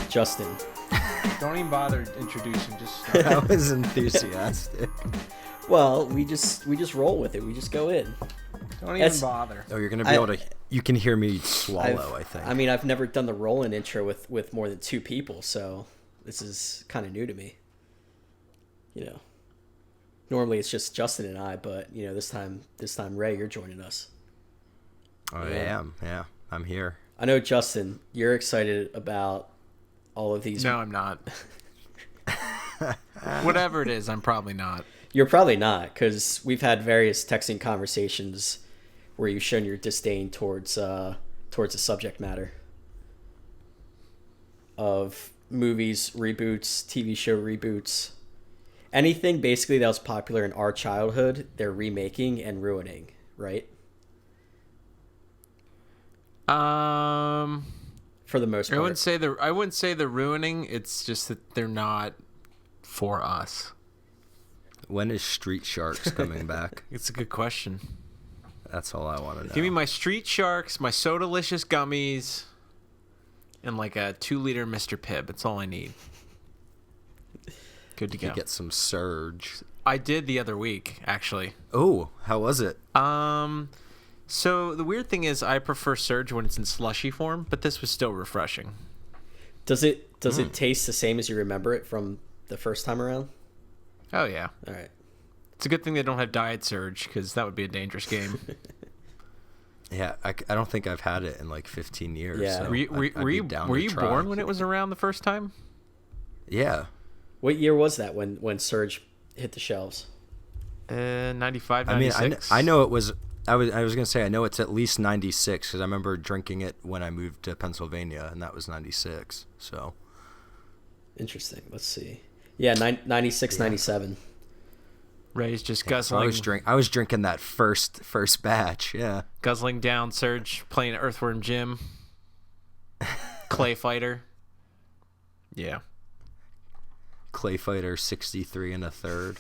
Justin. Don't even bother introducing. Just start. That was enthusiastic. Well, we just roll with it. We just go in. Don't even bother. Oh, you're gonna be able to. You can hear me swallow. I think. I mean, I've never done the roll-in intro with more than 2 people, so this is kind of new to me. You know, normally it's just Justin and I, but you know, this time, Ray, you're joining us. I am. Yeah, I'm here. I know, Justin, you're excited about all of these. No, I'm not. Whatever it is, I'm probably not. You're probably not, because we've had various texting conversations where you've shown your disdain towards the subject matter of movies, reboots, TV show reboots. Anything basically that was popular in our childhood, they're remaking and ruining, right? For the most part. I wouldn't say they're ruining. It's just that they're not for us. When is Street Sharks coming back? It's a good question. That's all I want to know. Give me my Street Sharks, my Sodalicious gummies, and like a 2-liter Mr. Pibb. That's all I need. Good to go. Get some Surge. I did the other week, actually. Oh, how was it? So the weird thing is I prefer Surge when it's in slushy form, but this was still refreshing. Does it taste the same as you remember it from the first time around? Oh, yeah. All right. It's a good thing they don't have Diet Surge, because that would be a dangerous game. Yeah, I don't think I've had it in like 15 years. Yeah. So were you born when it was around the first time? Yeah. What year was that when Surge hit the shelves? 95, I mean, 96. I know it was. I was going to say I know it's at least 96 because I remember drinking it when I moved to Pennsylvania, and that was 96. So interesting. Let's see. Yeah, 96, yeah. 97. Ray's just guzzling. So I was drinking that first batch. Yeah. Guzzling down Surge, playing Earthworm Jim, Clay Fighter. Yeah. Clay Fighter 63 1/3.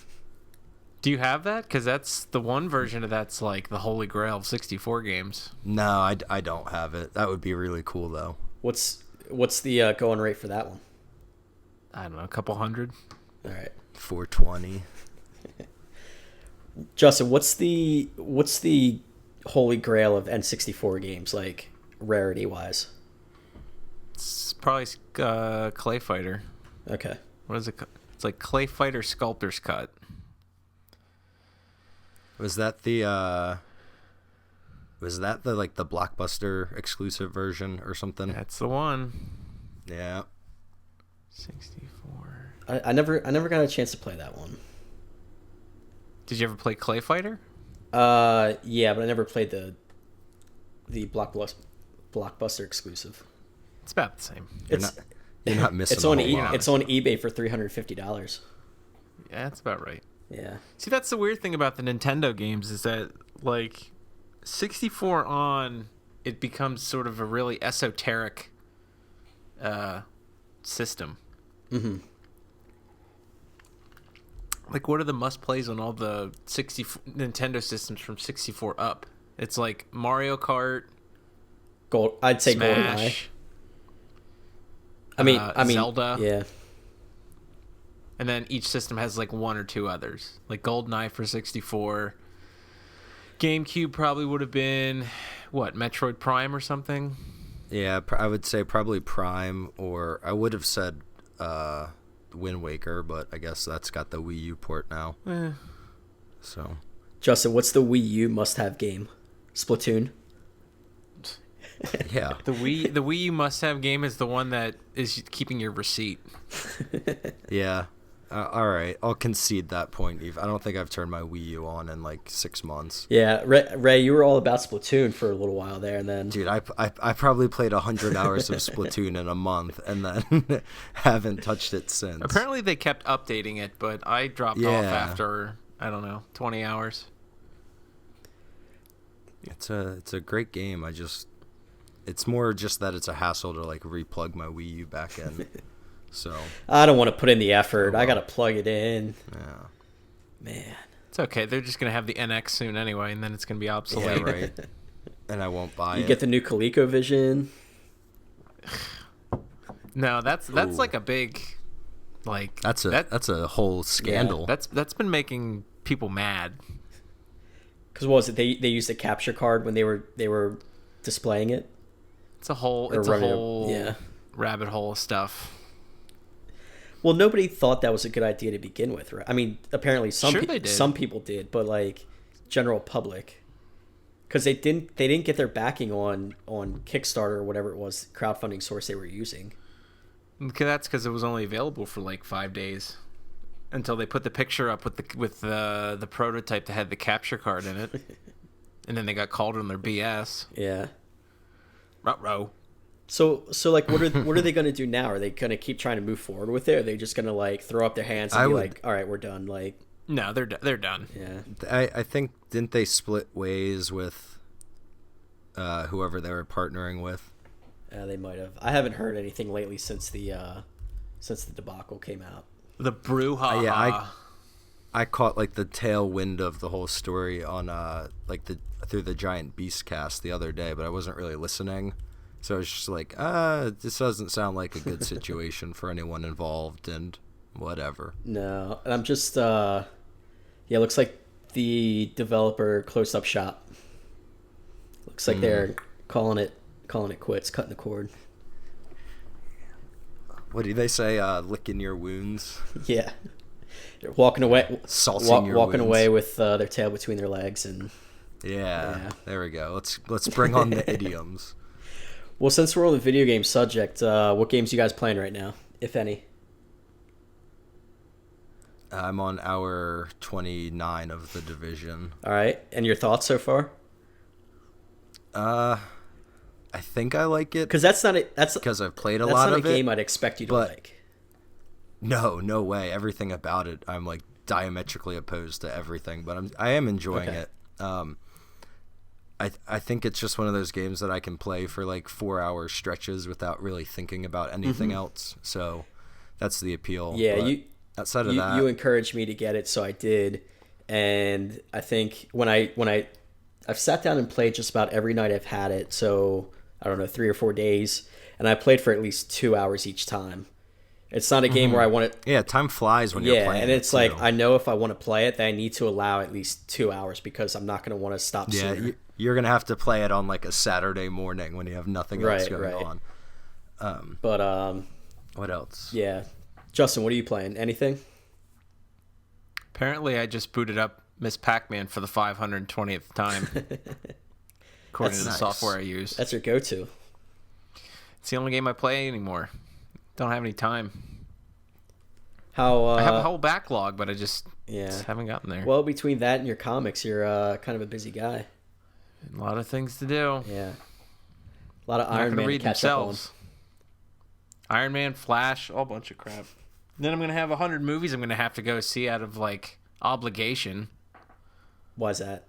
Do you have that? Because that's the one version of that's like the holy grail of 64 games. No, I don't have it. That would be really cool though. What's the going rate for that one? I don't know, a couple hundred. All right. 420. Justin, what's the holy grail of N64 games, like rarity wise? It's probably Clay Fighter. Okay. What is it? It's like Clay Fighter Sculptor's Cut. Was that the like the Blockbuster exclusive version or something? That's the one. Yeah. 64. I never got a chance to play that one. Did you ever play Clay Fighter? Yeah, but I never played the Blockbuster exclusive. It's about the same. You're not missing. It's on it's on eBay for $350. Yeah, that's about right. Yeah. See, that's the weird thing about the Nintendo games is that like 64 on, it becomes sort of a really esoteric system. Mm-hmm. Like, what are the must-plays on all the Nintendo systems from 64 up? It's like Mario Kart, I'd say Smash, GoldenEye. I mean, Zelda. Yeah. And then each system has like 1 or 2 others. Like GoldenEye for 64. GameCube probably would have been, what, Metroid Prime or something? Yeah, I would say probably Prime, or I would have said Wind Waker, but I guess that's got the Wii U port now. So, Justin, what's the Wii U must-have game? Splatoon? Yeah. The Wii U must-have game is the one that is keeping your receipt. Yeah. All right, I'll concede that point, Eve. I don't think I've turned my Wii U on in like 6 months. Yeah, Ray, you were all about Splatoon for a little while there, and then... Dude, I probably played 100 hours of Splatoon in a month, and then haven't touched it since. Apparently they kept updating it, but I dropped off after, I don't know, 20 hours. It's a great game. It's more just that it's a hassle to like replug my Wii U back in. So I don't want to put in the effort. I got to plug it in. Yeah. Man. It's okay. They're just going to have the NX soon anyway, and then it's going to be obsolete. Yeah, right. And I won't buy it. You get the new ColecoVision. No, that's like a big, like That's a whole scandal. that's been making people mad. Because what was it? They used a capture card when they were displaying it. It's a whole yeah. rabbit hole of stuff. Well, nobody thought that was a good idea to begin with, right? I mean, apparently some people did, but like general public, because they didn't get their backing on Kickstarter or whatever it was crowdfunding source they were using. That's because it was only available for like 5 days until they put the picture up with the prototype that had the capture card in it, and then they got called on their BS. Yeah. Ruh-roh. So like, what are they going to do now? Are they going to keep trying to move forward with it? Or are they just going to like throw up their hands and like, all right, we're done? Like, no, they're done. Yeah. I think, didn't they split ways with whoever they were partnering with? They might have. I haven't heard anything lately since the debacle came out. The brouhaha. Yeah, I caught like the tailwind of the whole story on through the Giant Beast cast the other day, but I wasn't really listening. So I was just like, this doesn't sound like a good situation for anyone involved, and whatever. No, and I'm just, looks like the developer closed up shop. Looks like they're calling it quits, cutting the cord. What do they say? Licking your wounds. Yeah, they're walking away, salting walking away with their tail between their legs, and yeah, there we go. Let's bring on the idioms. Well, since we're on the video game subject, what games are you guys playing right now, if any? I'm on hour 29 of The Division. All right, and your thoughts so far? I think I like it because that's because I've played a lot of it. That's not a game I'd expect you to like. No way. Everything about it, I'm like diametrically opposed to everything, but I am enjoying it. I think it's just one of those games that I can play for like 4-hour stretches without really thinking about anything else. So that's the appeal. Yeah, but outside of that, you encouraged me to get it, so I did. And I think when I've sat down and played just about every night I've had it, so I don't know, 3 or 4 days, and I played for at least 2 hours each time. It's not a game where I want to... Yeah, time flies when you're playing. And it's like, I know if I want to play it, then I need to allow at least 2 hours because I'm not going to want to stop sooner. You're going to have to play it on like a Saturday morning when you have nothing else going on. But what else? Yeah. Justin, what are you playing? Anything? Apparently, I just booted up Miss Pac-Man for the 520th time, according to the software I use. That's your go-to. It's the only game I play anymore. Don't have any time. I have a whole backlog, but I just haven't gotten there. Well, between that and your comics, you're kind of a busy guy. A lot of things to do. Yeah. A lot of Iron Man to catch up on. Iron Man, Flash, all bunch of crap. Then I'm going to have 100 movies I'm going to have to go see out of, like, obligation. Why is that?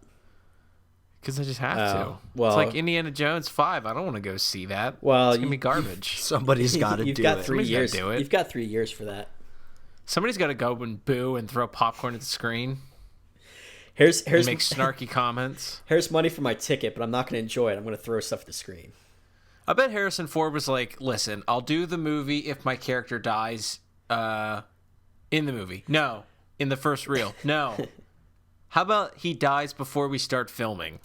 Because I just have to. Well, it's like Indiana Jones 5. I don't want to go see that. Well, it's going to be garbage. Somebody's got to do it. You've got 3 years. You've got 3 years for that. Somebody's got to go and boo and throw popcorn at the screen. Here's make snarky comments. Here's money for my ticket, but I'm not going to enjoy it. I'm going to throw stuff at the screen. I bet Harrison Ford was like, listen, I'll do the movie if my character dies in the movie. No. In the first reel. No. How about he dies before we start filming?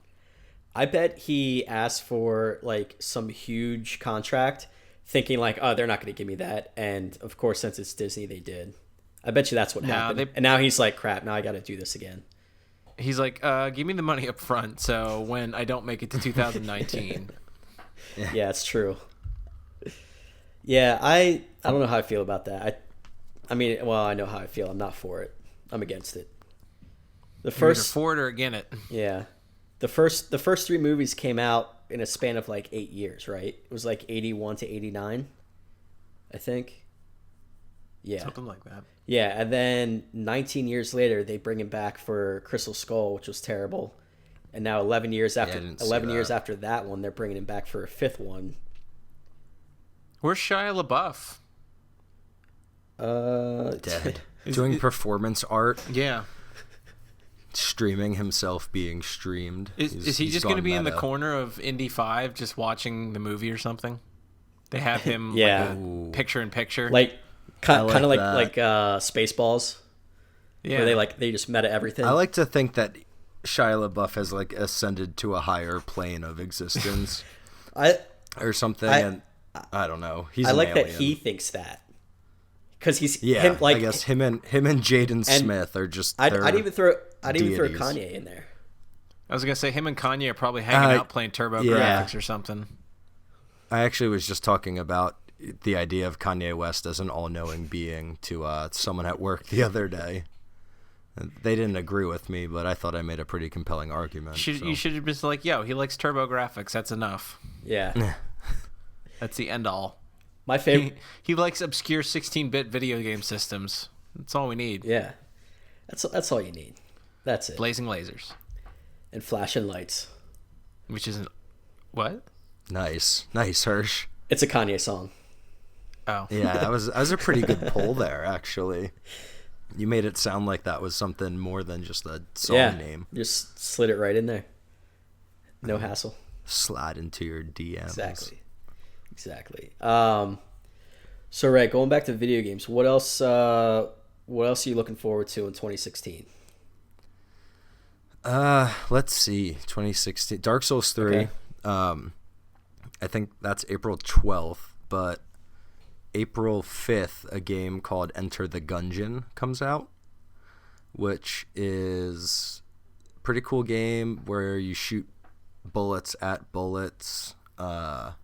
I bet he asked for like some huge contract thinking like, oh, they're not going to give me that. And of course, since it's Disney, they did. I bet you that's what happened. And now he's like, crap, now I got to do this again. He's like, give me the money up front so when I don't make it to 2019. Yeah, it's true. Yeah, I don't know how I feel about that. I mean, well, I know how I feel. I'm not for it. I'm against it. You're either for it or against it. Yeah. The first 3 movies came out in a span of like 8 years, right? It was like 81 to 89, I think. Yeah. Something like that. Yeah, and then 19 years later, they bring him back for Crystal Skull, which was terrible. And now 11 years after that one, they're bringing him back for a 5th one. Where's Shia LaBeouf? Dead. Doing performance art. Yeah. Streaming himself being streamed. Is he just going to be in the corner of Indy 5 just watching the movie or something? They have him Yeah. picture in picture. Like kind of like like Spaceballs, yeah. where they just meta everything. I like to think that Shia LaBeouf has like ascended to a higher plane of existence I or something, and I don't know. He's I an like alien. that he thinks that, because he's Yeah, like I guess him and Jaden Smith are just. I'd even throw deities. Kanye in there. I was gonna say him and Kanye are probably hanging out playing Turbo Graphics or something. I actually was just talking about the idea of Kanye West as an all-knowing being to someone at work the other day. They didn't agree with me, but I thought I made a pretty compelling argument. You should have been like, yo, he likes Turbo Graphics. That's enough. Yeah. That's the end all. My favorite. He likes obscure 16-bit video game systems. That's all we need. Yeah. That's all you need. That's it. Blazing lasers. And flashing lights. Which isn't... What? Nice, Hirsch. It's a Kanye song. Oh. Yeah, that was a pretty good pull there, actually. You made it sound like that was something more than just a song name. Just slid it right in there. No hassle. Slide into your DMs. Exactly. So Ray, going back to video games, what else are you looking forward to in 2016? Let's see. 2016 Dark Souls 3. Okay. I think that's April 12th, but April 5th, a game called Enter the Gungeon comes out, which is a pretty cool game where you shoot bullets at bullets. I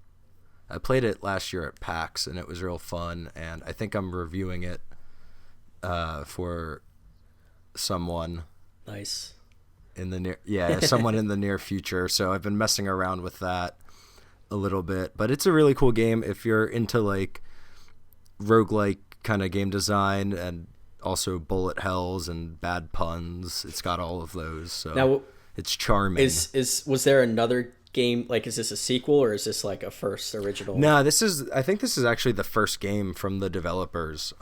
played it last year at PAX, and it was real fun, and I think I'm reviewing it for someone. Nice. Someone in the near future. So I've been messing around with that a little bit, but it's a really cool game if you're into like roguelike kind of game design and also bullet hells and bad puns. It's got all of those. So now, it's charming. Was there another game, like, is this a sequel or is this like a first original? No, I think this is actually the first game from the developers.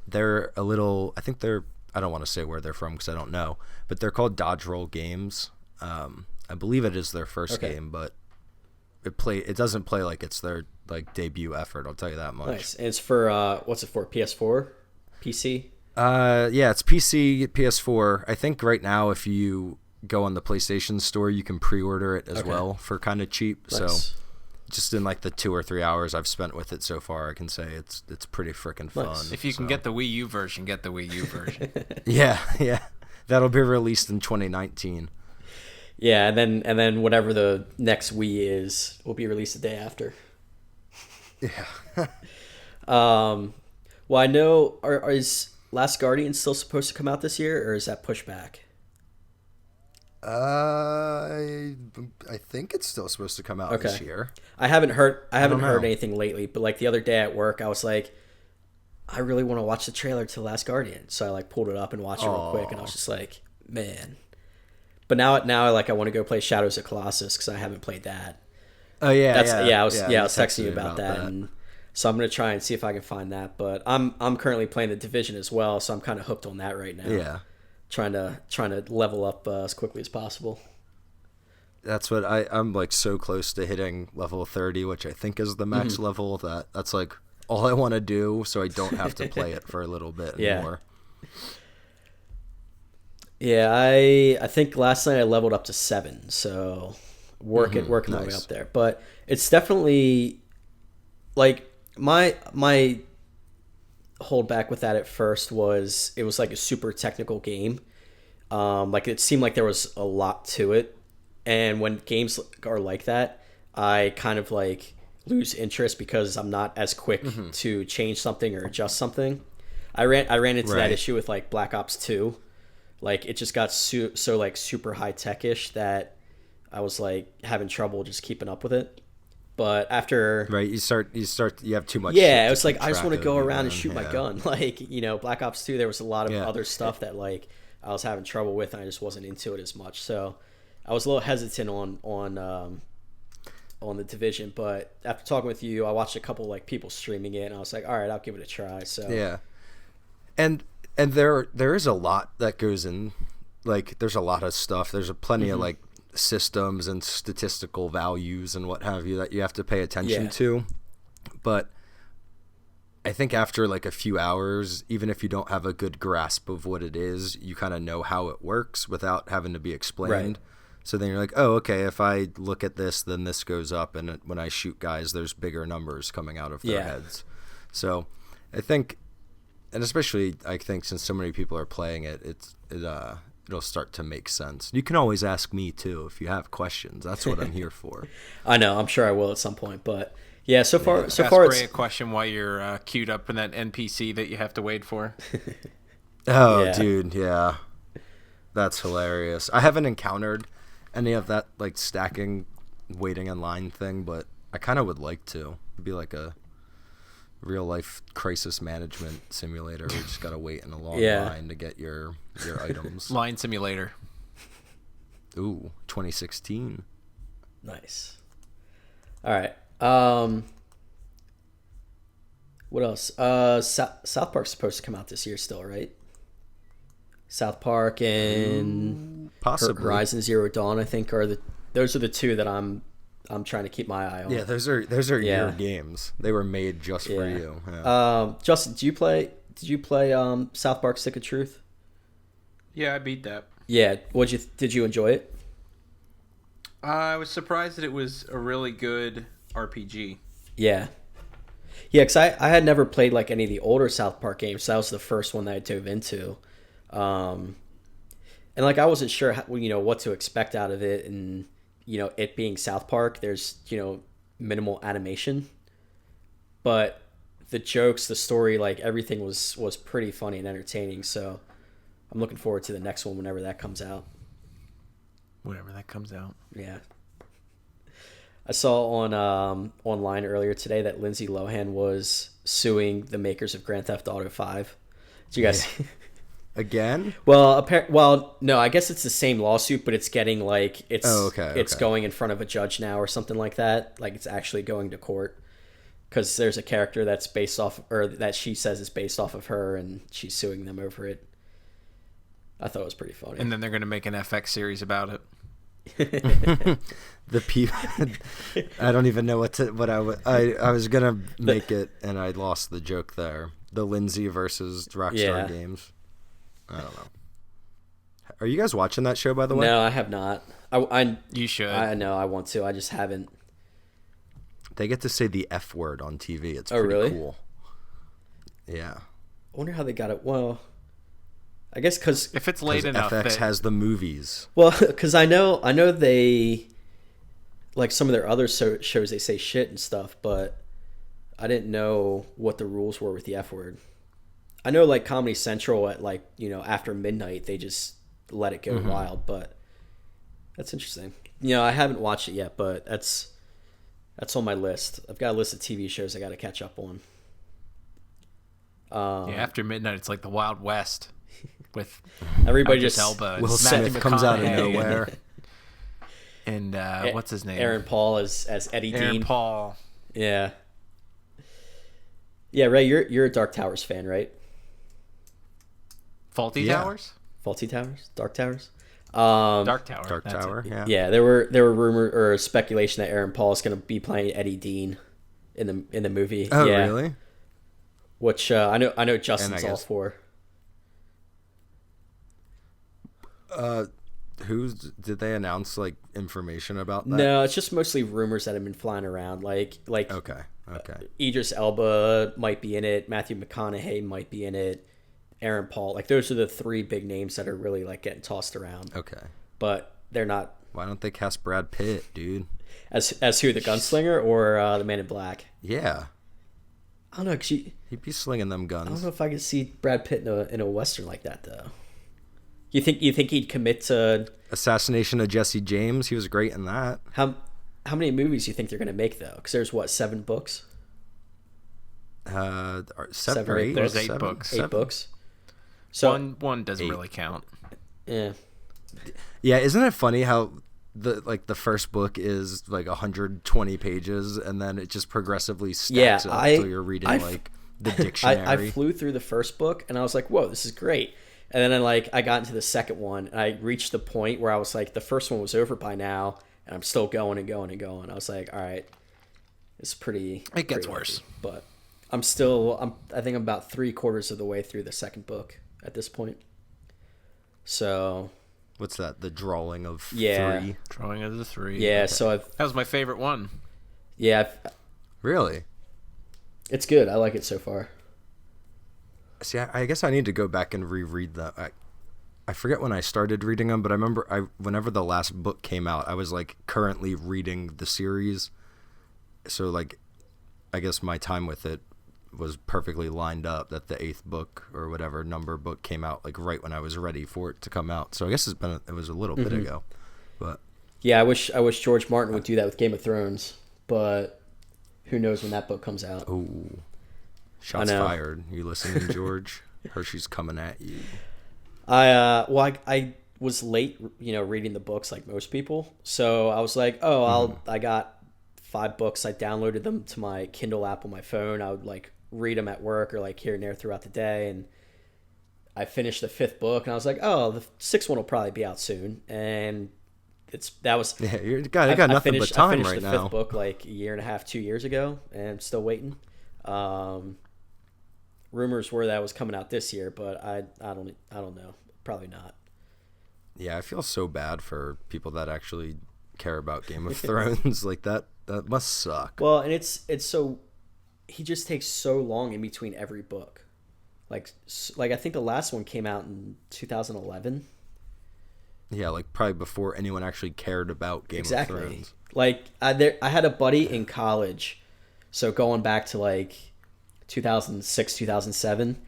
They're a little, I don't want to say where they're from because I don't know, but they're called Dodge Roll Games. I believe it is their first game, but it doesn't play like it's their like debut effort. I'll tell you that much. Nice. And it's for what's it for? PS4, PC? Yeah, it's PC, PS4. I think right now if you go on the PlayStation Store, you can pre-order it as well for kind of cheap. Nice. So just in like the 2 or 3 hours I've spent with it so far, I can say it's pretty freaking fun. Nice. If you can get the Wii U version, get the Wii U version. Yeah. That'll be released in 2019. Yeah, and then whatever the next Wii is will be released the day after. Yeah. Well, I know is Last Guardian still supposed to come out this year, or is that pushed back? I think it's still supposed to come out this year. I haven't heard anything lately, but like the other day at work, I was like, I really want to watch the trailer to Last Guardian, so I like pulled it up and watched it real quick, and I was just like, man. But now I want to go play Shadows of Colossus because I haven't played that. Oh yeah, I was texting you about that, and so I'm gonna try and see if I can find that. But I'm currently playing the Division as well, so I'm kind of hooked on that right now. Yeah, trying to level up as quickly as possible. That's what I'm like so close to hitting level 30, which I think is the max level. That's like all I want to do, so I don't have to play it for a little bit anymore. Yeah, I think last night I leveled up to 7, so working my way up there. But it's definitely like my holdback with that at first was it was like a super technical game. Like it seemed like there was a lot to it, and when games are like that, I kind of like lose interest because I'm not as quick to change something or adjust something. I ran into that issue with like Black Ops 2. Like it just got so like super high tech-ish that I was like having trouble just keeping up with it. But after you have too much. Yeah, it was like I just want to go around and shoot my gun. Like, Black Ops 2, there was a lot of other stuff that like I was having trouble with, and I just wasn't into it as much. So I was a little hesitant on the Division. But after talking with you, I watched a couple like people streaming it, and I was like, all right, I'll give it a try. So yeah, and there is a lot that goes in. Like there's a lot of stuff. There's plenty of like systems and statistical values and what have you that you have to pay attention to. but I think after like a few hours, even if you don't have a good grasp of what it is, you kind of know how it works without having to be explained. Right. So then you're like, oh, okay, if I look at this, then this goes up, and when I shoot guys, there's bigger numbers coming out of their heads. So I think, and especially I think since so many people are playing it, it'll start to make sense. You can always ask me too if you have questions. That's what I'm here for. I know. I'm sure I will at some point, but yeah. So far, Ask it's Ray a question while you're queued up in that NPC that you have to wait for. Oh, Yeah. dude, yeah, that's hilarious. I haven't encountered any of that like stacking, waiting in line thing, but I kind of would like to. It'd be like a real life crisis management simulator. We just gotta wait in a long line to get your items. Line simulator. Ooh, 2016. Nice. All right. What else? South Park's supposed to come out this year still, right? South Park and Possibly. Horizon Zero Dawn, I think, those are the two that I'm trying to keep my eye on. Yeah, those are your games. They were made just for you. Yeah. Justin, did you play South Park Stick of Truth? Yeah, I beat that. Yeah. Did you enjoy it? I was surprised that it was a really good RPG. Yeah. Yeah, because I had never played like any of the older South Park games, so that was the first one that I dove into. And like I wasn't sure how, what to expect out of it, and it being South Park, there's minimal animation, but the jokes, the story, like everything was pretty funny and entertaining. So I'm looking forward to the next one whenever that comes out. Whenever that comes out. Yeah. I saw on online earlier today that Lindsay Lohan was suing the makers of Grand Theft Auto 5. Did you guys? Again? Well, no, I guess it's the same lawsuit, but it's getting like it's going in front of a judge now or something like that. Like it's actually going to court because there's a character that's based off, or that she says is based off of her, and she's suing them over it. I thought it was pretty funny. And then they're going to make an FX series about it. The people, I don't even know I was gonna make it, and I lost the joke there. The Lindsay versus Rockstar Games. I don't know. Are you guys watching that show, by the way? No, I have not. You should. I know I want to. I just haven't. They get to say the F word on TV. It's pretty really? cool. Yeah. I wonder how they got it. Well, I guess because if it's late enough, FX has the movies. Well, because I know they, like some of their other shows, they say shit and stuff, but I didn't know what the rules were with the F word. I know like Comedy Central at like after midnight they just let it go wild, but that's interesting. I haven't watched it yet, but that's on my list. I've got a list of TV shows I got to catch up on. After midnight, it's like the Wild West. With everybody Idris just Elba, Will Smith comes out of nowhere, and what's his name? Aaron Paul as Eddie Dean. Aaron Paul. Yeah. Yeah, Ray, you're a Dark Towers fan, right? Faulty Towers? Faulty Towers? Dark Towers? Dark Tower. Dark Tower. It. Yeah. Yeah, there were rumor or speculation that Aaron Paul is going to be playing Eddie Dean in the movie. Oh, yeah. really? Which I know Justin's all for. Did they announce like information about that? No, it's just mostly rumors that have been flying around. Like Okay. Idris Elba might be in it. Matthew McConaughey might be in it. Aaron Paul. Like those are the three big names that are really like getting tossed around. Okay. But they're not. Why don't they cast Brad Pitt, dude? As who, the gunslinger or the Man in Black? Yeah. I don't know. He'd be slinging them guns. I don't know if I could see Brad Pitt in a western like that though. You think he'd commit to Assassination of Jesse James? He was great in that. how many movies do you think they're going to make though? Because there's 7 books. Seven or eight. There's Seven? 8 books. 8 books. So one doesn't really count. Yeah. Yeah, isn't it funny how the first book is like 120 pages, and then it just progressively stacks up until you're reading like the dictionary. I flew through the first book and I was like, whoa, this is great. And then I got into the second one and I reached the point where I was like, the first one was over by now and I'm still going and going and going. I was like, all right, is pretty. It gets pretty worse. heavy. But I think I'm about 3/4 of the way through the second book at this point. So. What's that? The drawing of Yeah. 3? Drawing of the 3. Yeah, Okay. so that was my favorite one. Yeah, Really? it's good. I like it so far. See, I guess I need to go back and reread that. I forget when I started reading them, but I remember whenever the last book came out, I was like currently reading the series. So like, I guess my time with it was perfectly lined up that the 8th book or whatever number book came out like right when I was ready for it to come out. So I guess it was a little bit ago, but Yeah, I wish George Martin would do that with Game of Thrones, but who knows when that book comes out? ooh, shots fired. You listening, George? Hershey's coming at you. I was late, reading the books like most people. So I was like, I got 5 books. I downloaded them to my Kindle app on my phone. I would like read them at work or like here and there throughout the day. And I finished the 5th book and I was like, oh, the 6th one will probably be out soon. And You got nothing but time right now. I finished the 5th book like a year and a half, 2 years ago, and I'm still waiting. Rumors were that was coming out this year, but I don't know. Probably not. Yeah, I feel so bad for people that actually care about Game of Thrones. Like that must suck. Well, and it's so he just takes so long in between every book. Like I think the last one came out in 2011. Yeah, like probably before anyone actually cared about Game of Thrones. Like I had a buddy in college, so going back to like 2006, 2007.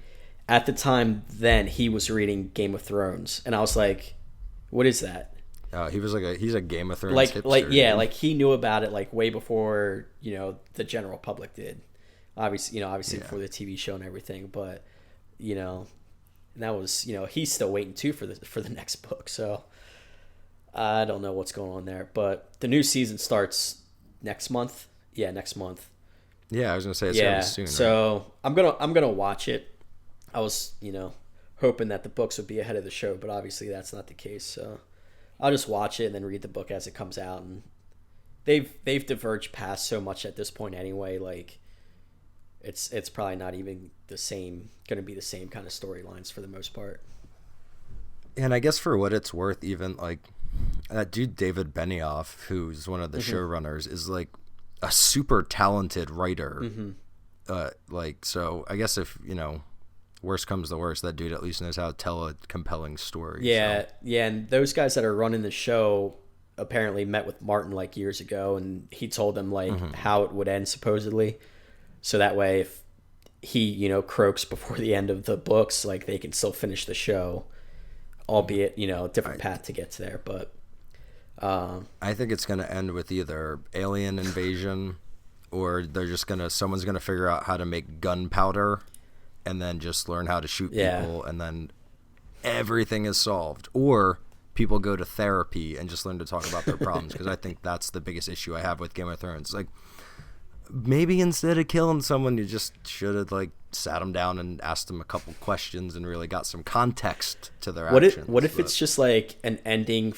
At the time, then he was reading Game of Thrones, and I was like, "What is that?" He's a Game of Thrones hipster. Like he knew about it like way before the general public did. Obviously before the TV show and everything, but and that was he's still waiting too for the next book. So I don't know what's going on there, but the new season starts next month. Yeah, next month. Yeah, I was gonna say it's gonna be soon. So right? I'm gonna watch it. I was, hoping that the books would be ahead of the show, but obviously that's not the case. So I'll just watch it and then read the book as it comes out. And they've diverged past so much at this point anyway. Like it's probably not even going to be the same kind of storylines for the most part. And I guess for what it's worth, even like that dude David Benioff, who's one of the showrunners, is like a super talented writer. So I guess if worst comes to worst, that dude at least knows how to tell a compelling story. Yeah, and those guys that are running the show apparently met with Martin like years ago, and he told them like how it would end supposedly, so that way if he croaks before the end of the books, like they can still finish the show, albeit a different path to get to there. But I think it's gonna end with either alien invasion, or someone's gonna figure out how to make gunpowder. And then just learn how to shoot people, and then everything is solved. Or people go to therapy and just learn to talk about their problems, because I think that's the biggest issue I have with Game of Thrones. Like, maybe instead of killing someone, you just should have like sat them down and asked them a couple questions and really got some context to their actions. What if it's just like an ending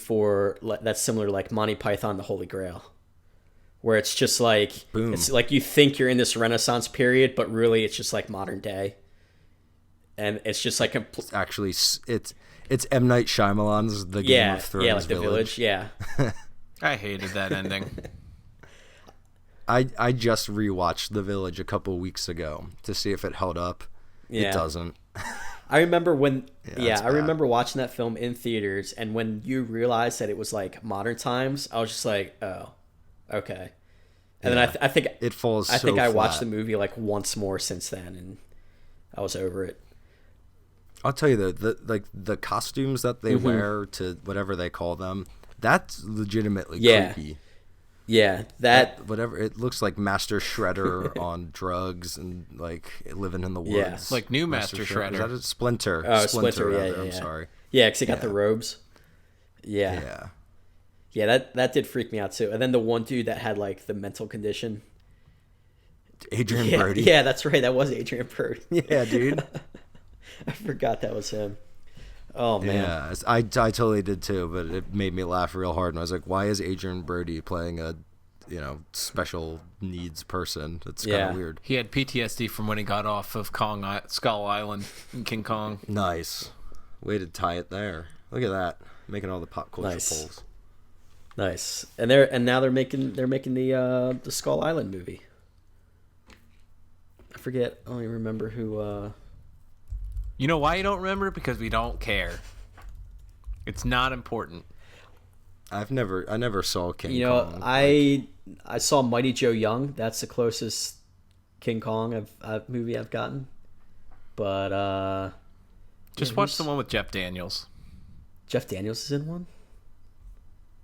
that's similar to like Monty Python, The Holy Grail? Where it's just like, boom. It's like you think you're in this Renaissance period, but really it's just like modern day. And it's just like it's M. Night Shyamalan's The Game of Thrones. Yeah, like The Village. Yeah. I hated that ending. I just rewatched The Village a couple weeks ago to see if it held up. Yeah. It doesn't. I remember I remember watching that film in theaters, and when you realized that it was like modern times, I was just like, oh, okay. And then I think it falls. I think I watched the movie like once more since then, and I was over it. I'll tell you the costumes that they wear to whatever they call them, that's legitimately creepy. Yeah, that whatever it looks like Master Shredder on drugs and like living in the woods. Yeah. Like new Master Shredder. Is that a Splinter? Oh, Splinter. Yeah. I'm sorry. Yeah, because he got the robes. Yeah. Yeah, that did freak me out too. And then the one dude that had like the mental condition. Adrian Brody. Yeah, that's right. That was Adrian Brody. Yeah, dude. I forgot that was him. Oh man. Yeah, I totally did too, but it made me laugh real hard. And I was like, why is Adrian Brody playing a special needs person. It's kind Yeah. of weird. He had PTSD from when he got off of Skull Island in King Kong. Nice. Way to tie it there. Look at that. Making all the pop culture Nice. polls. Nice. And now they're making the Skull Island movie. I forget. I don't even remember who. You know why you don't remember? Because we don't care. It's not important. I never saw King You know, Kong. I saw Mighty Joe Young. That's the closest King Kong movie I've gotten. But Just watch the one with Jeff Daniels. Jeff Daniels is in one.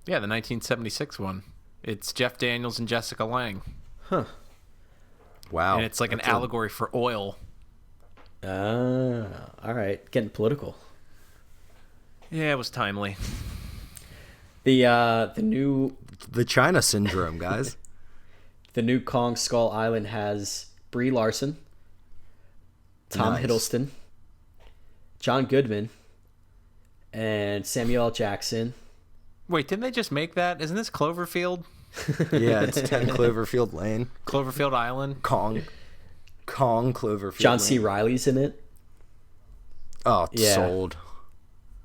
Yeah, the 1976 one. It's Jeff Daniels and Jessica Lange. Huh. Wow. And it's like an allegory for oil. All right. Getting political. Yeah, it was timely. The new The China Syndrome, guys. the new Kong Skull Island has Brie Larson, Tom Nice. Hiddleston, John Goodman, and Samuel L. Jackson. Wait, didn't they just make that? Isn't this Cloverfield? Yeah, it's 10 Cloverfield Lane. Cloverfield Island? Kong Cloverfield John Lane. C. Riley's in it. Oh, it's Yeah. sold.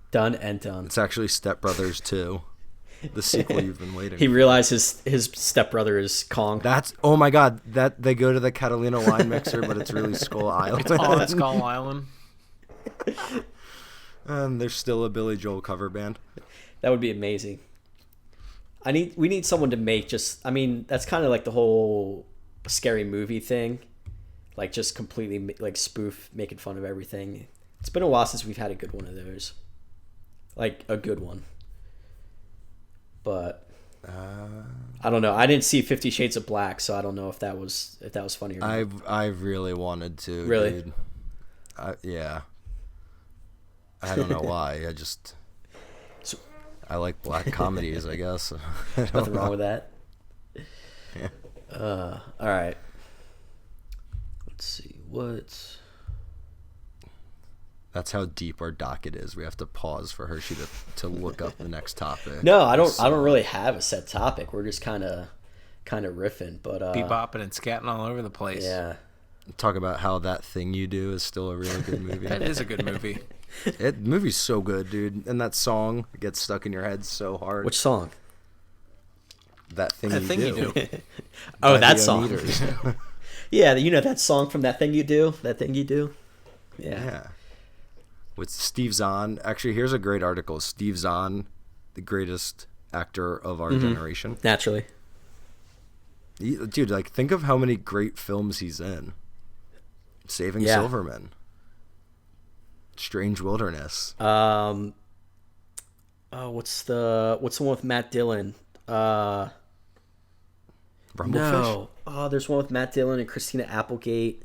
Done and done. It's actually Step Brothers 2. The sequel you've been waiting He for. realizes his stepbrother is Kong. That's, oh my god, that they go to the Catalina wine mixer, but it's really Skull Island. It's on Skull Island. And there's still a Billy Joel cover band. That would be amazing. We need someone to make that's kind of like the whole scary movie thing. Like just completely like spoof, making fun of everything. It's been a while since we've had a good one of those. Like a good one. But I don't know. I didn't see 50 Shades of Black, so I don't know if that was funny or not. I really wanted to. Really? Dude. Yeah. I don't know why. I like black comedies, I guess. I don't Nothing know. wrong with that. Yeah. All right. Let's see That's how deep our docket is. We have to pause for Hershey to look up the next topic. No, I don't really have a set topic. We're just kind of riffing, but Bebopping and scatting all over the place. yeah. Talk about how That Thing You Do is still a really good movie. That is a good movie. The movie's so good, dude. And that song gets stuck in your head so hard. Which song? That Thing That You Thing Do. You Do. Oh, by that the song. Meters. Yeah, you know that song from That Thing You Do? That Thing You Do? Yeah. Yeah. With Steve Zahn. Actually, here's a great article. Steve Zahn, the greatest actor of our generation. Naturally. Dude, like, think of how many great films he's in. Saving Yeah. Silverman. Strange Wilderness. Oh, what's the one with Matt Dillon? Rumblefish. No. Oh, there's one with Matt Dillon and Christina Applegate.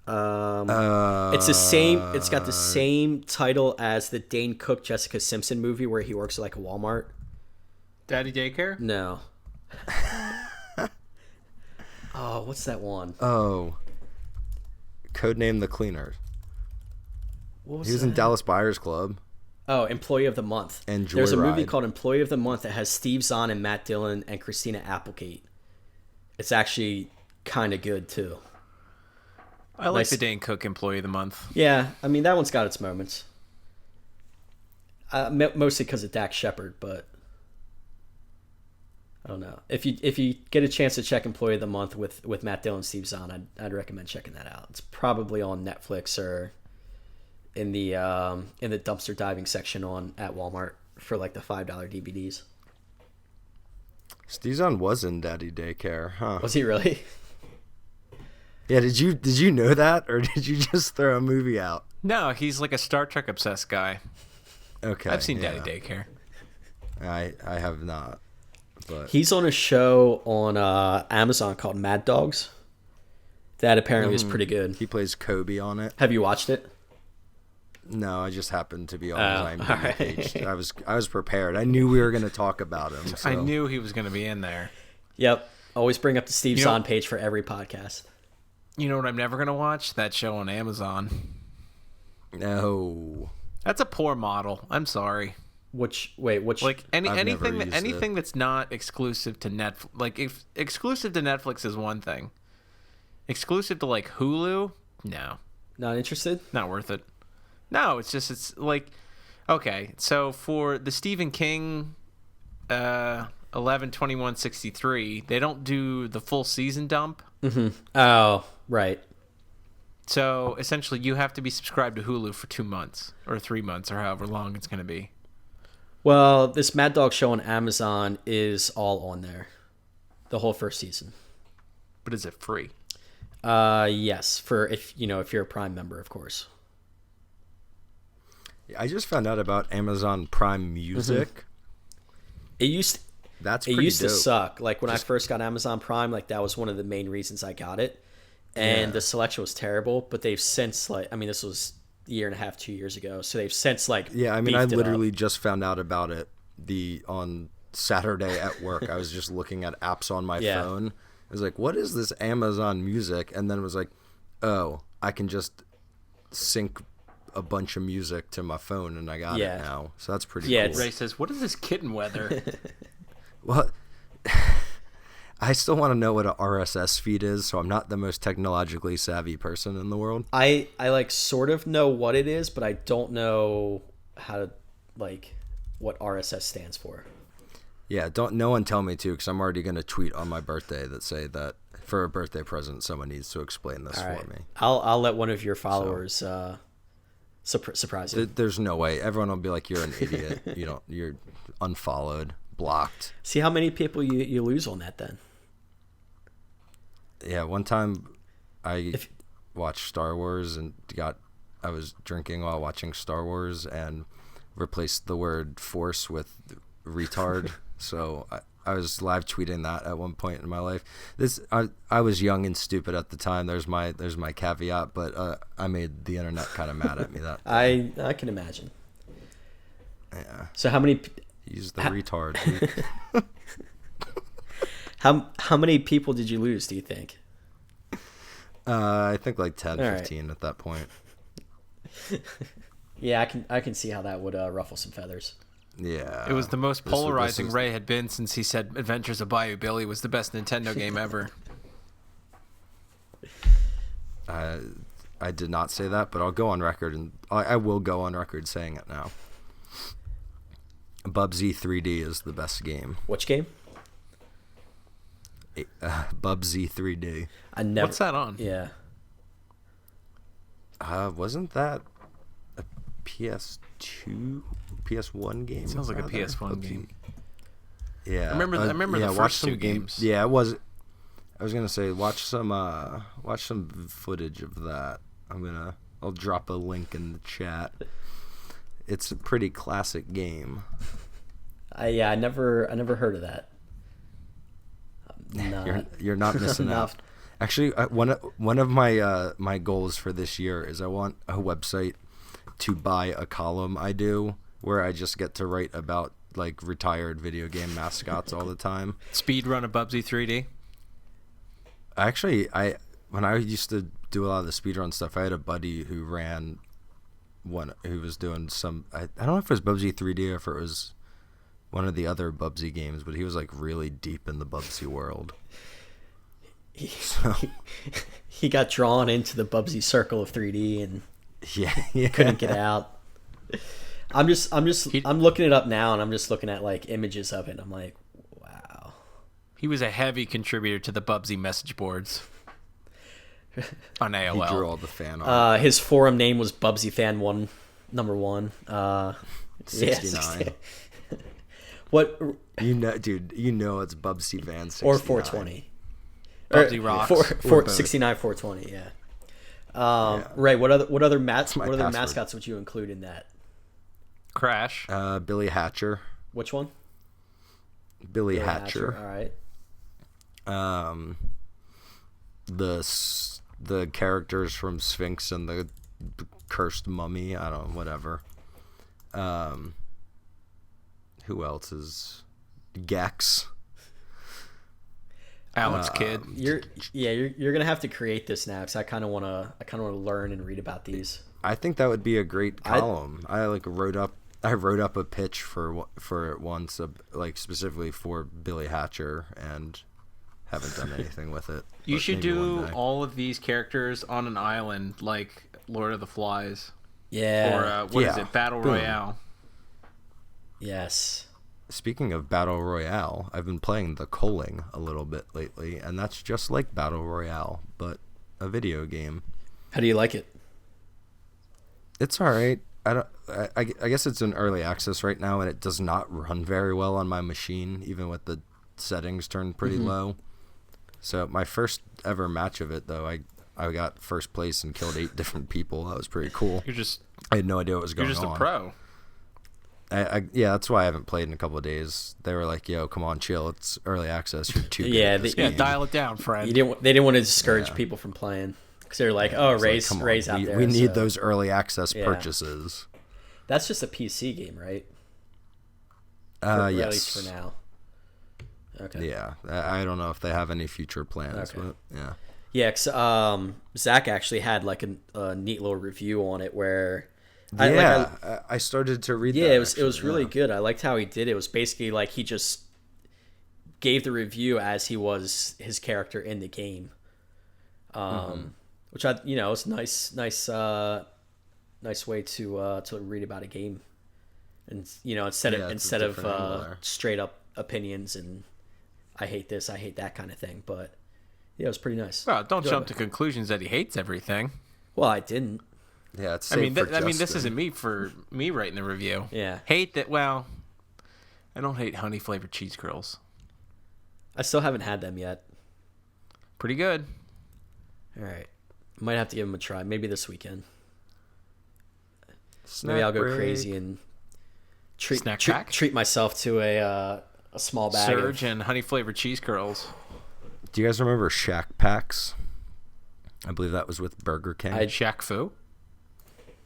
It's the same. It's got the same title as the Dane Cook Jessica Simpson movie where he works at like a Walmart. Daddy Daycare? No. Oh, what's that one? Oh. Codename The Cleaner. What was He was that? in Dallas Buyers Club. Oh, Employee of the Month. And There's a movie Joyride. called Employee of the Month that has Steve Zahn and Matt Dillon and Christina Applegate. It's actually kind of good too. I like Nice. the Dane Cook Employee of the Month. Yeah, I mean that one's got its moments. Mostly because of Dak Shepard, but I don't know. If you get a chance to check Employee of the Month with Matt Dillon and Steve Zahn, I'd recommend checking that out. It's probably on Netflix or in the dumpster diving section at Walmart for like the $5 DVDs. Steve Zahn was in Daddy Daycare, huh? Was he really? Yeah, did you know that, or did you just throw a movie out? No, he's like a Star Trek obsessed guy. Okay, I've seen yeah. Daddy Daycare. I have not, but He's on a show on Amazon called Mad Dogs. That apparently is pretty good. he plays Kobe on it. Have you watched it? No, I just happened to be on his IMDb alright. page. I was prepared. I knew we were going to talk about him. So. I knew he was going to be in there. Yep. Always bring up the Steve You know- Zahn page for every podcast. You know what I'm never going to watch? That show on Amazon. No. That's a poor model. I'm sorry. Which Like I've never used it. anything that's not exclusive to Netflix. Like if exclusive to Netflix is one thing, exclusive to like Hulu, no, not interested? not worth it. No, it's like, okay, so for the Stephen King 11/21/63, they don't do the full season dump. Oh, right. So essentially you have to be subscribed to Hulu for 2 months or 3 months or however long it's going to be. Well, this Mad Dog show on Amazon is all on there. The whole first season. But is it free? Yes, for if you're a Prime member, of course. I just found out about Amazon Prime Music. It used to dope. suck. Like when I first got Amazon Prime, like that was one of the main reasons I got it. And the selection was terrible, but they've since this was a year and a half, 2 years ago. So they've since I literally just found out about it on Saturday at work. I was just looking at apps on my phone. I was like, what is this Amazon Music? And then it was like, oh, I can just sync a bunch of music to my phone, and I got it now. So that's pretty cool. Ray says, what is this kitten weather? Well, I still want to know what an RSS feed is, so I'm not the most technologically savvy person in the world. I like sort of know what it is, but I don't know how to what RSS stands for. Yeah, no one tell me to, because I'm already going to tweet on my birthday that say that for a birthday present, someone needs to explain this for me. I'll let one of your followers surprise you. There's no way. Everyone will be like, you're an idiot. You're unfollowed, blocked. See how many people you lose on that then. Yeah, one time I watched Star Wars and I was drinking while watching Star Wars and replaced the word force with retard. So I was live tweeting that at one point in my life. I was young and stupid at the time. There's my caveat, but I made the internet kind of mad at me. That I can imagine. Yeah. So how many? Use the retard. How many people did you lose, do you think? I think like 10, All 15 at that point. Yeah, I can see how that would ruffle some feathers. Yeah. It was the most polarizing Ray had been since he said Adventures of Bayou Billy was the best Nintendo game ever. I did not say that, but I'll go on record, and I will go on record saying it now. Bubsy 3D is the best game. Which game? Bubsy 3D. What's that on? Yeah. Wasn't that a PS2, PS1 game? Sounds like a PS1 Bubsy. game. Yeah. I remember the first two games. Yeah, it was. I was gonna say watch some footage of that. I'll drop a link in the chat. It's a pretty classic game. I never heard of that. You're not missing out. Actually, one of my goals for this year is I want a website to buy a column I do where I just get to write about like retired video game mascots all the time. Speedrun of Bubsy 3D. Actually, when I used to do a lot of the speedrun stuff, I had a buddy who ran one who was doing some. I don't know if it was Bubsy 3D or if it was one of the other Bubsy games, but he was like really deep in the Bubsy world. He got drawn into the Bubsy circle of 3D and yeah. couldn't get out. I'm looking it up now, and I'm just looking at like images of it. I'm like, wow. He was a heavy contributor to the Bubsy message boards on AOL. He drew all the fan art. His forum name was Bubsy Fan 1, number 1. 69. Yeah, what? Dude, it's Bubsy Fan 69. Or 420. Bubsy Rocks. 69 420, yeah. Ray, what other password. mascots would you include in that? Crash. Billy Hatcher. Which one? Billy Hatcher. All right. The characters from Sphinx and the Cursed Mummy. I don't know, whatever. Who else is Gex? Alex Kidd. You're gonna have to create this now because I kind of wanna learn and read about these. I think that would be a great column. I like wrote up I wrote up a pitch for it once, like specifically for Billy Hatcher, and haven't done anything with it. You but should maybe one do day. all of these characters on an island, like Lord of the Flies, Yeah. or what is Yeah. it, Battle Boom. Royale? Yes. Speaking of Battle Royale, I've been playing The Culling a little bit lately, and that's just like Battle Royale, but a video game. How do you like it? It's all right. I guess it's in early access right now, and it does not run very well on my machine, even with the settings turned pretty low. So my first ever match of it, though, I got first place and killed 8 different people. That was pretty cool. I had no idea what was going You're just on. a pro. Yeah, that's why I haven't played in a couple of days. They were like, "Yo, come on, chill. It's early access. You're too good Yeah, at this Yeah, game." dial it down, friend. They didn't want to discourage people from playing because they're like, oh, It's like, Ray's come on, out there. we need so- those early access Yeah. purchases. That's just a PC game, right? Or at least Yes. for now. Okay. Yeah, I don't know if they have any future plans, Okay. but yeah. Yeah, 'cause, Zach actually had like a neat little review on it where, I started to read. yeah, that, it was actually, really yeah. good. I liked how he did it. It was basically like he just gave the review as he was his character in the game, which it's nice way to read about a game, and instead Yeah, it's a of different angle there. straight up opinions and I hate this, I hate that kind of thing. But yeah, it was pretty nice. Well, don't Good. jump to conclusions that he hates everything. Well, I didn't. Yeah, it's I mean, safe for this Justin. isn't me for me writing the review. Yeah. Hate that. Well, I don't hate honey flavored cheese curls. I still haven't had them yet. Pretty good. All right, might have to give them a try. Maybe this weekend. Snack Maybe I'll go break. crazy and Snack pack? treat myself to a small bag. Surge and honey flavored cheese curls. Do you guys remember Shack Packs? I believe that was with Burger King. Shaq Fu.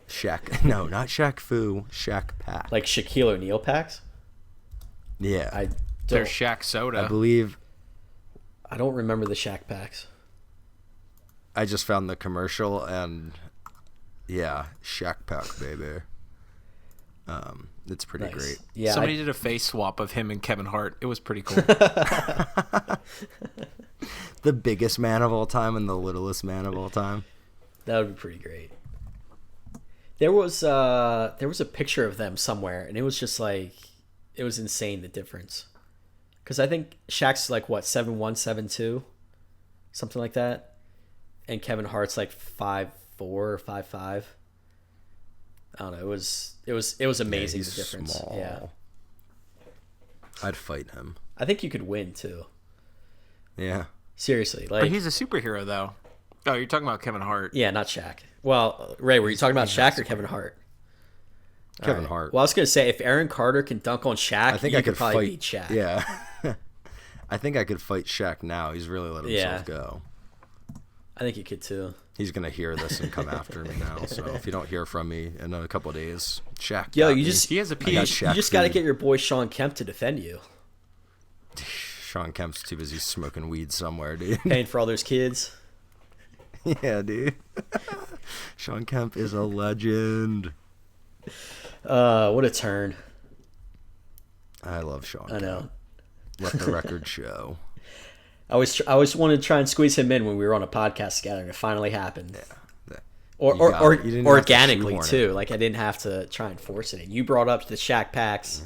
Shack, no, not Shack Fu. Shack Pack. Like Shaquille O'Neal packs. yeah, I There's don't. Shaq soda. I believe I don't remember the Shaq packs. I just found the commercial and yeah, Shack Pack, baby. It's pretty Nice. great. Yeah. Somebody did a face swap of him and Kevin Hart. It was pretty cool. The biggest man of all time and the littlest man of all time. That would be pretty great. There was a picture of them somewhere, and it was just like it was insane the difference. Because I think Shaq's like what 7'1", 7'2", something like that, and Kevin Hart's like 5'4" or 5'5". I don't know. It was amazing he's the difference. small. Yeah, I'd fight him. I think you could win too. Yeah. Seriously, like But he's a superhero, though. Oh, you're talking about Kevin Hart. yeah, not Shaq. Well, Ray, were you talking about Shaq or Kevin Hart? Kevin All Hart. Well, I was gonna say if Aaron Carter can dunk on Shaq, I think you I could probably fight. beat Shaq. Yeah. I think I could fight Shaq now. He's really let himself go. I think you could too. He's gonna hear this and come after me now. So if you don't hear from me in a couple of days, Shaq. Yo, got you me. just He has a I got you Shaq just got to food. get your boy Sean Kemp to defend you, Sean Kemp's too busy smoking weed somewhere, dude. paying for all those kids. Yeah, dude. Sean Kemp is a legend. What a turn! I love Sean. I know. Kemp. Let the record show. I always wanted to try and squeeze him in when we were on a podcast together, and it finally happened. Or You got it. You didn't have to organically shoehorn too. Like I didn't have to try and force it in. You brought up the Shaq packs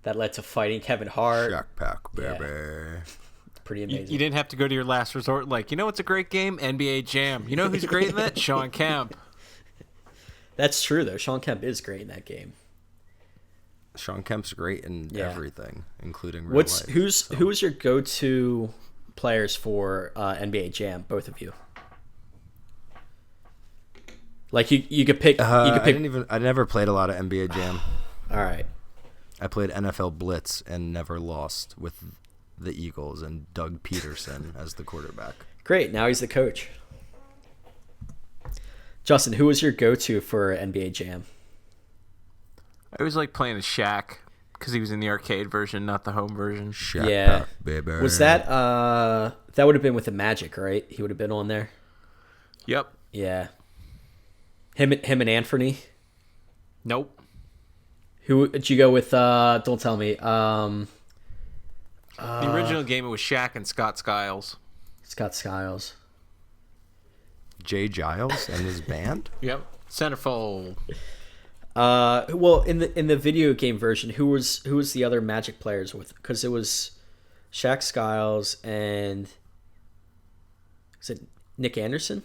that led to fighting Kevin Hart. Shaq Pack, baby. Pretty You, amazing. you didn't have to go to your last resort. Like, what's a great game? NBA Jam. You know who's great in that? Sean Kemp. That's true though. Sean Kemp is great in that game. Sean Kemp's great in Yeah. everything, including real life. Who is your go-to players for NBA Jam? Both of you. Like you could pick. You could pick. I never played a lot of NBA Jam. All right. I played NFL Blitz and never lost with the Eagles and Doug Peterson as the quarterback. Great. Now he's the coach. Justin, who was your go-to for NBA Jam? I always like playing as Shaq because he was in the arcade version, not the home version. Shaq Yeah. Pack, baby. Was that that would have been with the Magic, right? He would have been on there. Who did you go with? Don't tell me. The original game, it was Shaq and Scott Skiles. Scott Skiles. Jay Giles and his band. Yep. Centerfold. Well, in the video game version, who was the other Magic players with? Because it was Shaq Skiles and is it Nick Anderson?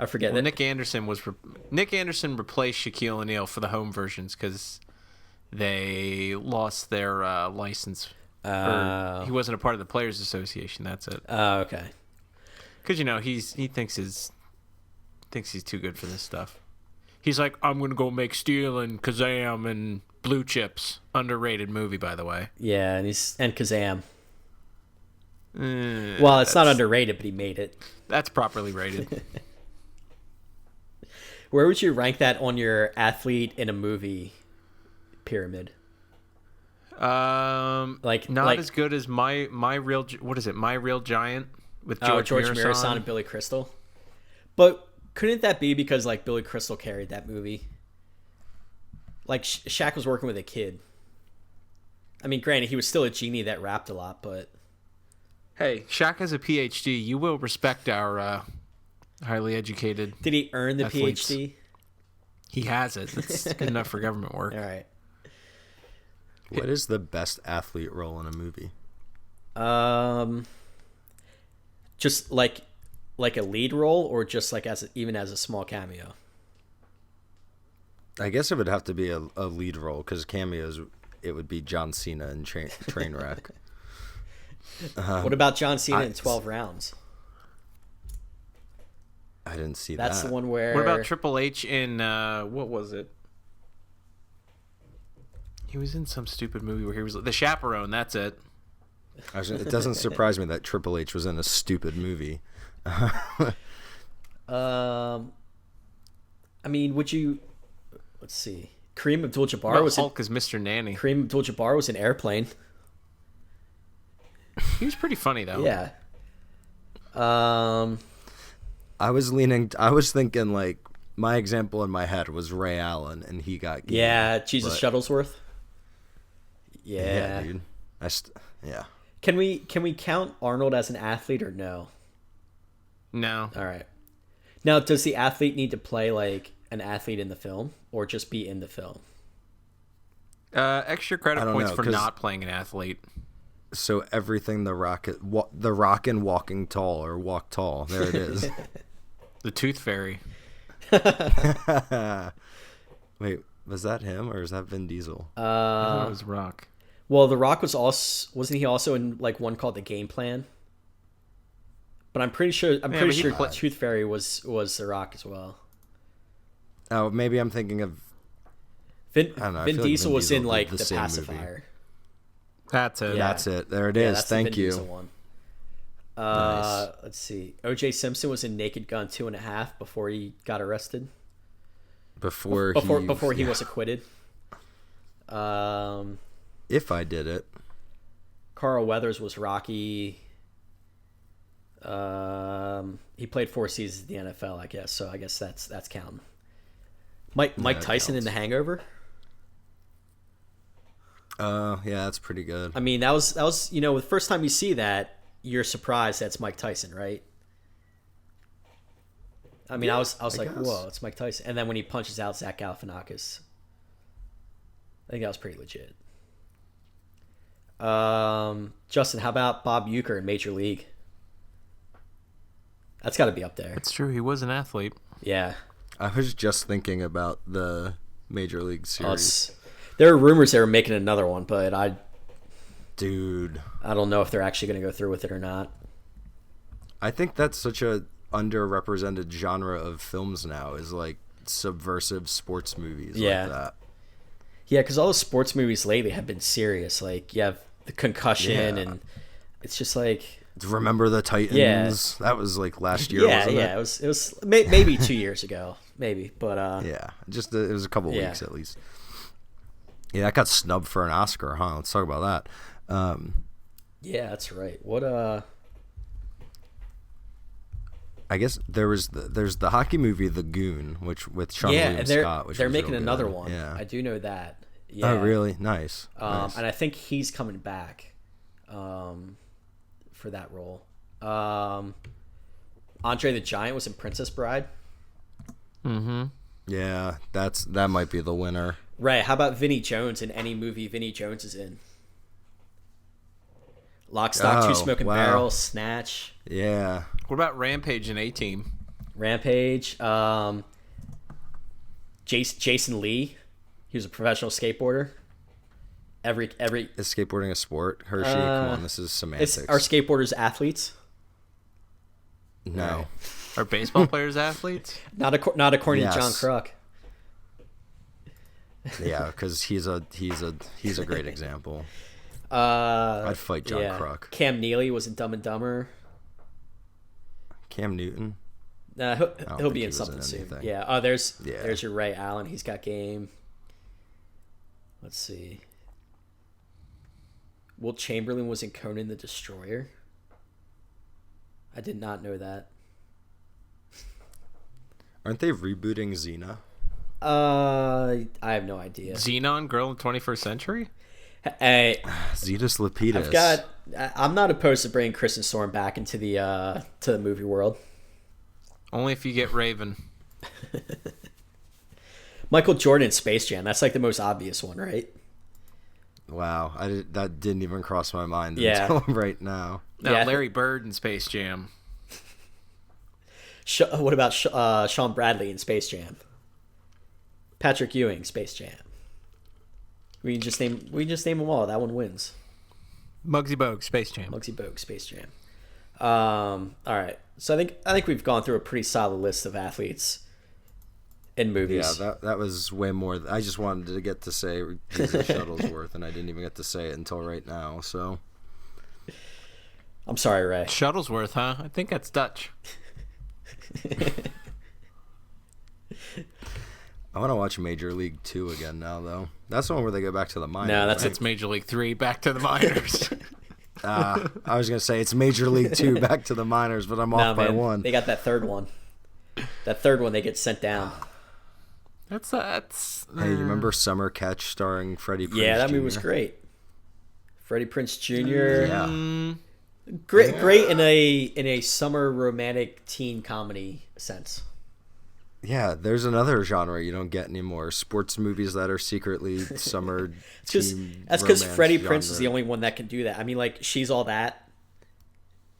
I forget. Well, Nick Anderson replaced Shaquille O'Neal for the home versions because they lost their license. He wasn't a part of the Players Association. That's it. Oh, okay. Because he thinks he's too good for this stuff. He's like, I'm gonna go make Steel and Kazam and Blue Chips. Underrated movie, by the way. Yeah, and Kazam. Well, it's not underrated, but he made it. That's properly rated. Where would you rank that on your athlete in a movie pyramid? Not as good as my real Giant with George Mirasan and Billy Crystal. But couldn't that be because like Billy Crystal carried that movie? Like Shaq was working with a kid. I mean, granted, he was still a genie that rapped a lot, but hey, Shaq has a PhD. You will respect our highly educated. Did he earn the athletes. PhD? He has it. That's good enough for government work. All right. What is the best athlete role in a movie? Just like a lead role, or just like even as a small cameo. I guess it would have to be a lead role because cameos, it would be John Cena in Trainwreck. What about John Cena in 12 Rounds? I didn't see that. That's the one where. What about Triple H in what was it? He was in some stupid movie where he was The Chaperone. That's it. It doesn't surprise me that Triple H was in a stupid movie. I mean, would you? Let's see. Kareem Abdul-Jabbar was Hulk as Mr. Nanny. Kareem Abdul-Jabbar was in Airplane. He was pretty funny though. Yeah. I was thinking like my example in my head was Ray Allen, and he got game, yeah, Jesus Shuttlesworth. Yeah, dude. Yeah. Can we count Arnold as an athlete or no? No. All right. Now, does the athlete need to play like an athlete in the film, or just be in the film? Extra credit points for not playing an athlete. So everything The Rock and Walking Tall or Walk Tall. There it is. The Tooth Fairy. Wait, was that him or is that Vin Diesel? I thought it was Rock. Well, The Rock wasn't he also in like one called The Game Plan? But I'm pretty sure Tooth Fairy was The Rock as well. Oh, maybe I'm thinking of Vin Diesel was in like The Pacifier. Movie. That's it. Yeah. That's it. There it is. That's Thank the Vin you. Diesel one. Nice. Let's see. O.J. Simpson was in Naked Gun 2.5 before he got arrested. Before he was acquitted. If I did it. Carl Weathers was Rocky. He played 4 seasons in the NFL, I guess. So I guess that's counting. Mike Tyson counts. in The Hangover. Yeah, that's pretty good. I mean, that was the first time you see that, you're surprised that's Mike Tyson, right? I mean, I was like, guess. whoa, it's Mike Tyson. And then when he punches out Zach Galifianakis, I think that was pretty legit. Justin, how about Bob Uecker in Major League? That's got to be up there. That's true. He was an athlete. Yeah. I was just thinking about the Major League series. There are rumors they were making another one, but I don't know if they're actually going to go through with it or not. I think that's such a underrepresented genre of films now, is like subversive sports movies like that. Yeah, because all the sports movies lately have been serious. Like, you have the concussion, and it's just like... Remember the Titans? Yeah. That was like last year, wasn't it? Yeah, it was maybe 2 years ago, maybe, but... yeah, just it was a couple weeks at least. Yeah, that got snubbed for an Oscar, huh? Let's talk about that. Yeah, that's right. What I guess there's the hockey movie The Goon, which with Sean William Scott, which they're was making real another good. one. Yeah. I do know that. Yeah. Oh, really? Nice. Nice. And I think he's coming back for that role. Andre the Giant was in Princess Bride. Mm-hmm. Yeah, that might be the winner. Right. How about Vinnie Jones in any movie Vinnie Jones is in? Lock, Stock, Two Smoking Barrels, Snatch. Yeah. What about Rampage and A-Team? Rampage. Jason Lee. He was a professional skateboarder. Every Is skateboarding a sport? Hershey, come on, this is semantics. Are skateboarders athletes? No. Are baseball players athletes? Not according to John Yes. Kruk. Yeah, because he's a great example. I'd fight John Kruk. Cam Neely was in Dumb and Dumber. Cam Newton. He'll be in something soon. anything. Yeah. Oh, there's your Ray Allen. He's got game. Let's see. Wilt Chamberlain was in Conan the Destroyer. I did not know that. Aren't they rebooting Xena? I have no idea. Xenon, Girl in the 21st Century? Hey, Zetus Lapidus. I'm not opposed to bringing Kristen Storm back into the movie world. Only if you get Raven. Michael Jordan, Space Jam. That's like the most obvious one, right? Wow, that didn't even cross my mind Yeah. until right now. No, Yeah. Larry Bird in Space Jam. What about Sean Bradley in Space Jam? Patrick Ewing, Space Jam. We can just name them all. That one wins. Muggsy Bogues, Space Jam. Muggsy Bogues, Space Jam. All right. So I think we've gone through a pretty solid list of athletes in movies. Yeah, that was way more. I just wanted to get to say Jesus Shuttlesworth, and I didn't even get to say it until right now. So I'm sorry, Ray. Shuttlesworth, huh? I think that's Dutch. I want to watch Major League 2 again now, though. That's the one where they go back to the minors. No, That's Major League 3, back to the minors. I was going to say it's Major League 2 back to the minors, but I'm off by one. They got that third one. That third one, they get sent down. That's Hey, you remember Summer Catch starring Freddie Prinze Yeah, that Jr.? movie was great. Freddie Prinze Jr. Yeah. Great in a summer romantic teen comedy sense. Yeah, there's another genre you don't get anymore. Sports movies that are secretly summer teen That's because romance Freddie genre. Prinze is the only one that can do that. I mean, like, She's All That.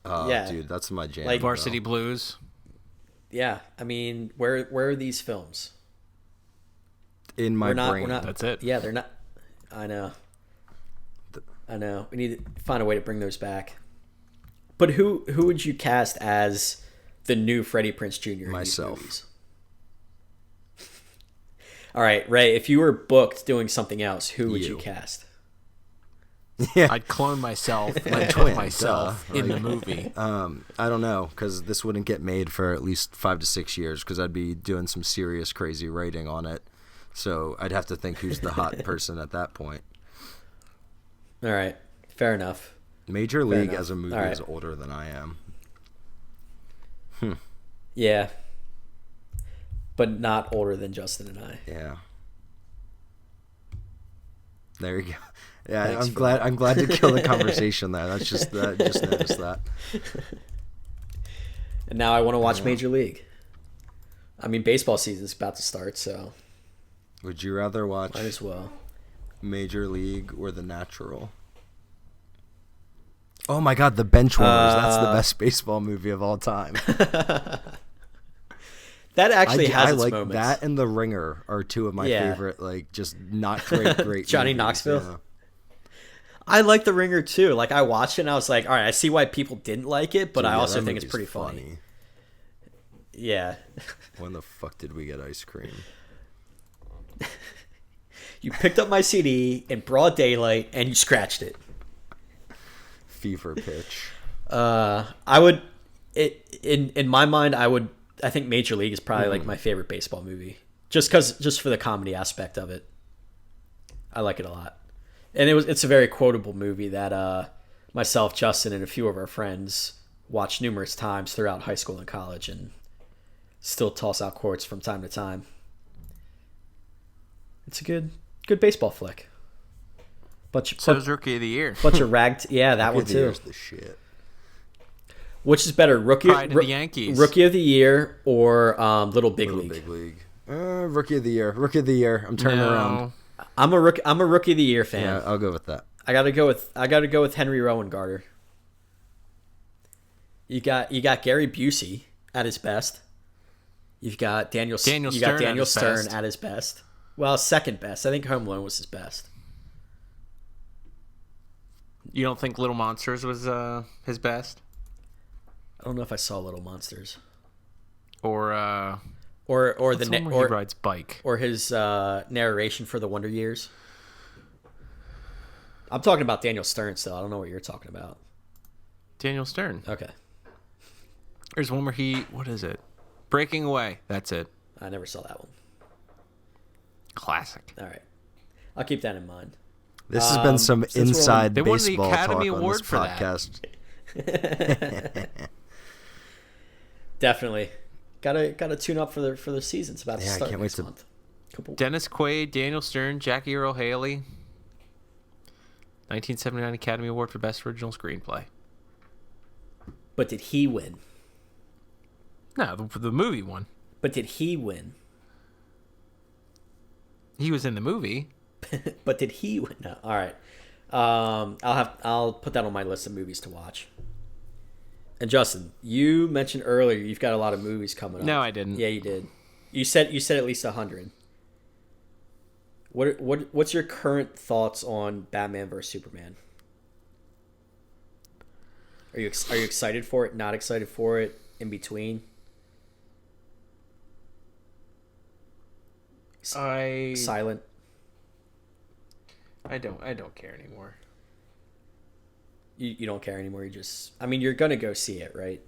Yeah. Dude, that's my jam. Like Varsity Blues. Yeah, I mean, where are these films? In my brain. We're not, That's it. Yeah, they're not. I know. We need to find a way to bring those back. But who would you cast as the new Freddie Prinze Jr. in these Myself. movies? All right, Ray, if you were booked doing something else, who would you cast? Yeah. I'd clone myself and put Twin, myself duh, in the right. movie. I don't know, because this wouldn't get made for at least 5 to 6 years, because I'd be doing some serious crazy writing on it. So I'd have to think who's the hot person at that point. All right, fair enough. Major League enough. as a movie All right. is older than I am. Yeah, but not older than Justin and I. Yeah. There you go. Yeah, Thanks I'm for glad. that. I'm glad to kill the conversation there. That's just just noticed that. And now I want to watch Major League. I mean, baseball season's about to start, so Would you rather watch might as well. Major League or The Natural? Oh my God, The Benchwarmers. That's the best baseball movie of all time. That actually has I its like moments. that and The Ringer are two of my Yeah. favorite, like, just not great Johnny movies, Knoxville? yeah. I like The Ringer too. Like, I watched it and I was like, all right, I see why people didn't like it, but I Yeah, also that think it's movie's pretty funny. Yeah. When the fuck did we get ice cream? You picked up my CD in broad daylight and you scratched it. Fever pitch. I would, in my mind, I think Major League is probably like my favorite baseball movie, just for the comedy aspect of it. I like it a lot, and it's a very quotable movie that myself, Justin, and a few of our friends watched numerous times throughout high school and college, and still toss out quotes from time to time. It's a good baseball flick. So is Rookie of the Year. Bunch of ragged. Yeah, that one too. The shit. Which is better, Pride of the Yankees. Rookie of the Year or Little Big League? Big League. Rookie of the Year. Rookie of the Year. I'm turning around. I'm a Rookie of the Year fan. Yeah, I'll go with that. I gotta go with Henry Rowengarter. You got Gary Busey at his best. You've got Daniel Stern at his best. Well, second best. I think Home Alone was his best. You don't think Little Monsters was his best? I don't know if I saw Little Monsters. Or he rides bike. Or his narration for the Wonder Years. I'm talking about Daniel Stern still. I don't know what you're talking about. Daniel Stern. Okay. There's one where what is it? Breaking Away. That's it. I never saw that one. Classic. All right. I'll keep that in mind. This has been some inside they baseball won the Academy talk Award on this for podcast. that. Definitely. Gotta tune up for the season. It's about to start. I can't wait to. Month. Dennis Quaid, Daniel Stern, Jackie Earle Haley. 1979 Academy Award for Best Original Screenplay. But did he win? No, the movie won. But did he win? He was in the movie. But did he win? No. All right. I'll put that on my list of movies to watch. And Justin, you mentioned earlier you've got a lot of movies coming up. No, I didn't. Yeah, you did. You said at least 100. What's your current thoughts on Batman vs Superman? Are you excited for it? Not excited for it? In between? Silent. I don't care anymore. You don't care anymore. You just. I mean, you're gonna go see it, right?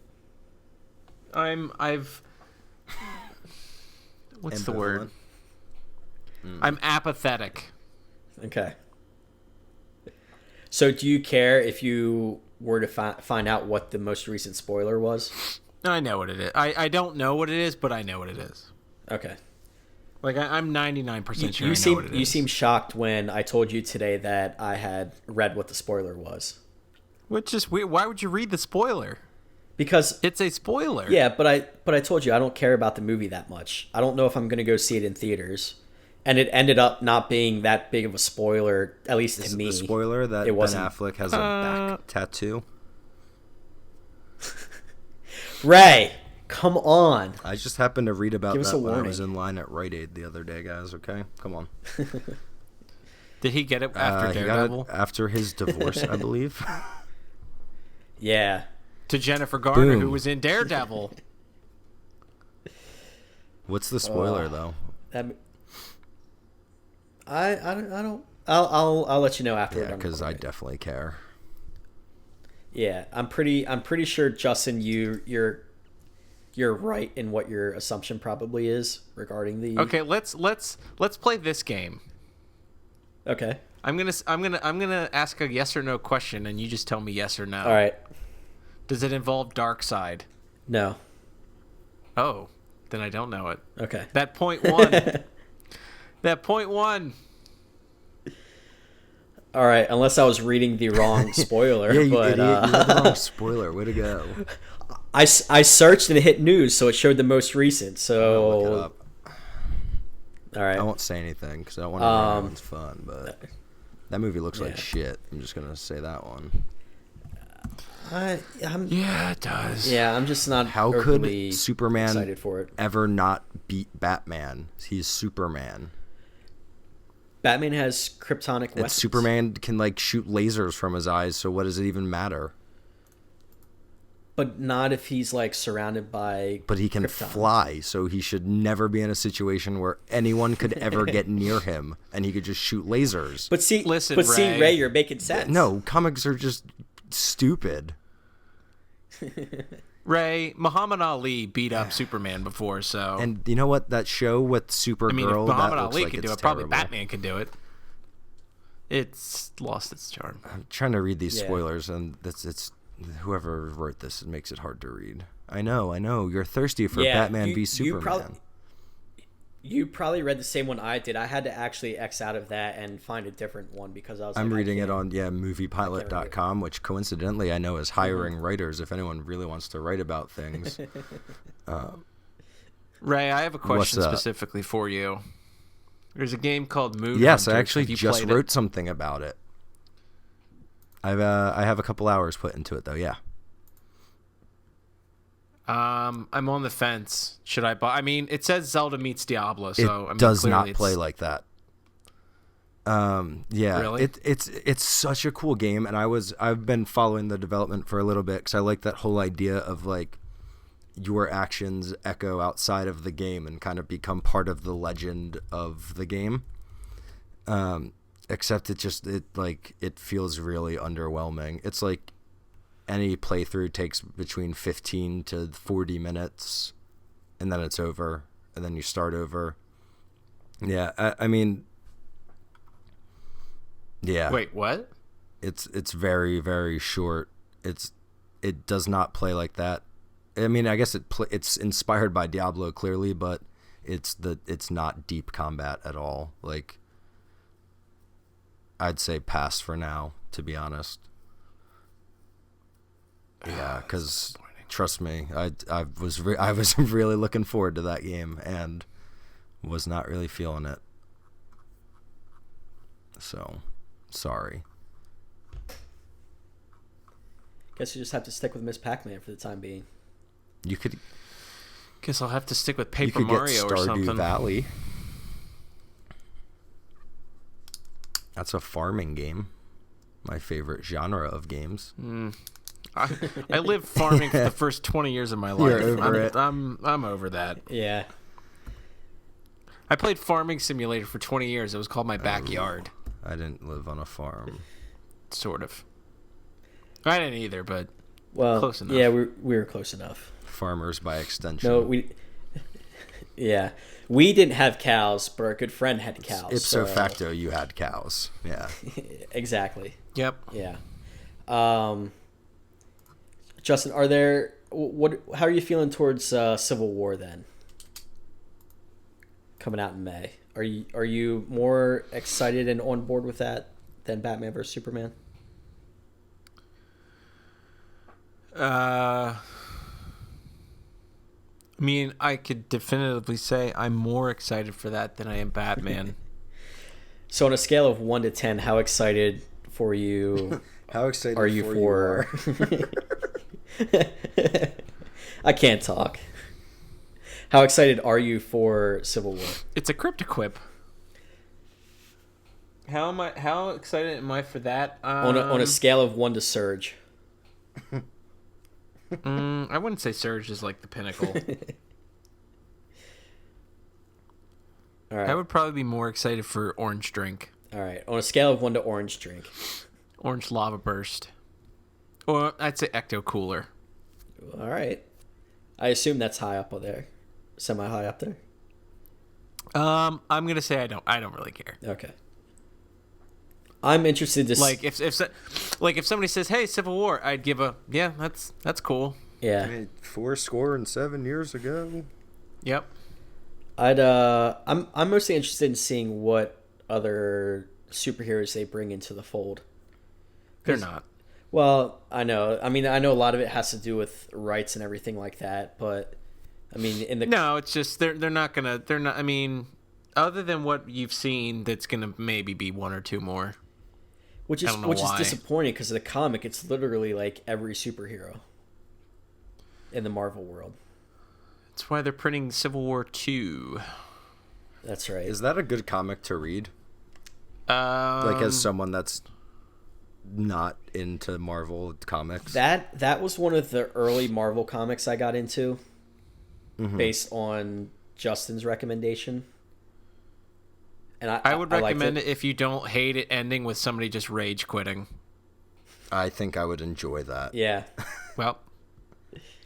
What's the word? I'm apathetic. Okay. So, do you care if you were to find out what the most recent spoiler was? I know what it is. I don't know what it is, but I know what it is. Okay. Like, I'm 99% sure I know what it is. You seem shocked when I told you today that I had read what the spoiler was. Which is weird. Why would you read the spoiler? Because it's a spoiler. Yeah, but I told you I don't care about the movie that much. I don't know if I'm going to go see it in theaters. And it ended up not being that big of a spoiler, at least to me. Is it the spoiler that Ben Affleck has a back tattoo? Ray, come on. I just happened to read about that when I was warning. in line at Rite Aid the other day, guys. Okay? Come on. Did he get it after Daredevil? He got it after his divorce, I believe. Yeah. To Jennifer Garner, who was in Daredevil. What's the spoiler, though? I don't. I'll let you know after. Yeah, because I definitely care. Yeah, I'm pretty sure, Justin, you're right in what your assumption probably is regarding the. Okay, let's play this game. Okay. I'm gonna ask a yes or no question, and you just tell me yes or no. All right. Does it involve Darkseid? No. Oh, then I don't know it. Okay. That point one. That point one. All right, unless I was reading the wrong spoiler. Yeah, you but, idiot. You read the wrong spoiler. Way to go. I searched and it hit news, so it showed the most recent. So look it up. All right. I won't say anything because I don't want to ruin everyone's fun, but that movie looks like shit. I'm just gonna say that one. Yeah, it does. Yeah, I'm just not. How could Superman excited for it. ever not beat Batman? He's Superman. Batman has kryptonic weapons. Superman can shoot lasers from his eyes, so what does it even matter? But not if he's surrounded by. But he can fly, so he should never be in a situation where anyone could ever get near him, and he could just shoot lasers. But see, Ray, you're making sense. No, comics are just stupid. Ray, Muhammad Ali beat up Superman before, so. And you know what? That show with Supergirl, if Muhammad that looks Ali like could it's do it, probably terrible. Batman could do it. It's lost its charm. I'm trying to read these spoilers, and it's Whoever wrote this, it makes it hard to read. I know. You're thirsty for Yeah, Batman v Superman. You probably read the same one I did. I had to actually X out of that and find a different one because I was. I'm like, reading it on moviepilot.com, which coincidentally I know is hiring writers if anyone really wants to write about things. Ray, I have a question specifically for you. There's a game called Moon Yes, Hunters. I actually just wrote something about it. I have a couple hours put into it though. Yeah. I'm on the fence. Should I buy? I mean, it says Zelda meets Diablo, so it does not play like that. Yeah, really? It's such a cool game, and I've been following the development for a little bit because I like that whole idea of like your actions echo outside of the game and kind of become part of the legend of the game. Except it feels really underwhelming. It's like any playthrough takes between 15 to 40 minutes, and then it's over, and then you start over. Yeah, I mean, yeah. Wait, what? It's very, very short. It does not play like that. I mean, I guess it's inspired by Diablo clearly, but it's not deep combat at all. Like, I'd say pass for now, to be honest. Yeah, because trust me, I was really looking forward to that game and was not really feeling it. So, sorry. Guess you just have to stick with Miss Pac-Man for the time being. You could. Guess I'll have to stick with Paper Mario or something. Stardew Valley. That's a farming game. My favorite genre of games. I lived farming for the first 20 years of my life. You're over it. I'm over that. Yeah. I played Farming Simulator for 20 years. It was called my backyard. I didn't live on a farm. Sort of. I didn't either, but close enough. Yeah, we were close enough. Farmers by extension. No, yeah. We didn't have cows, but our good friend had cows. Ipso facto, you had cows. Yeah. Exactly. Yep. Yeah. Justin, how are you feeling towards Civil War then? Coming out in May. Are you more excited and on board with that than Batman vs Superman? I mean, I could definitively say I'm more excited for that than I am Batman. So on a scale of 1 to 10, how excited for you How excited are you for I can't talk. How excited are you for Civil War? It's a cryptoquip. How excited am I for that? On a scale of 1 to Surge. I wouldn't say Surge is like the pinnacle. All right. I would probably be more excited for Orange Drink. All right. On a scale of 1 to Orange Drink. Orange Lava Burst. Or I'd say Ecto Cooler. All right. I assume that's high up there. Semi high up there. I'm gonna say I don't really care. Okay. I'm interested to if somebody says, "Hey, Civil War," I'd give that's cool. Yeah. I mean, 7 years ago. Yep. I'm mostly interested in seeing what other superheroes they bring into the fold. They're not. Well, I know. I mean, I know a lot of it has to do with rights and everything like that, but I mean, no, it's just they're not. I mean, other than what you've seen, that's gonna maybe be one or two more. Which is disappointing because of the comic. It's literally like every superhero in the Marvel world. That's why they're printing Civil War 2. That's right. Is that a good comic to read? Like as someone that's not into Marvel comics. That was one of the early Marvel comics I got into, based on Justin's recommendation. And I would recommend it if you don't hate it ending with somebody just rage quitting. I think I would enjoy that. Yeah. Well.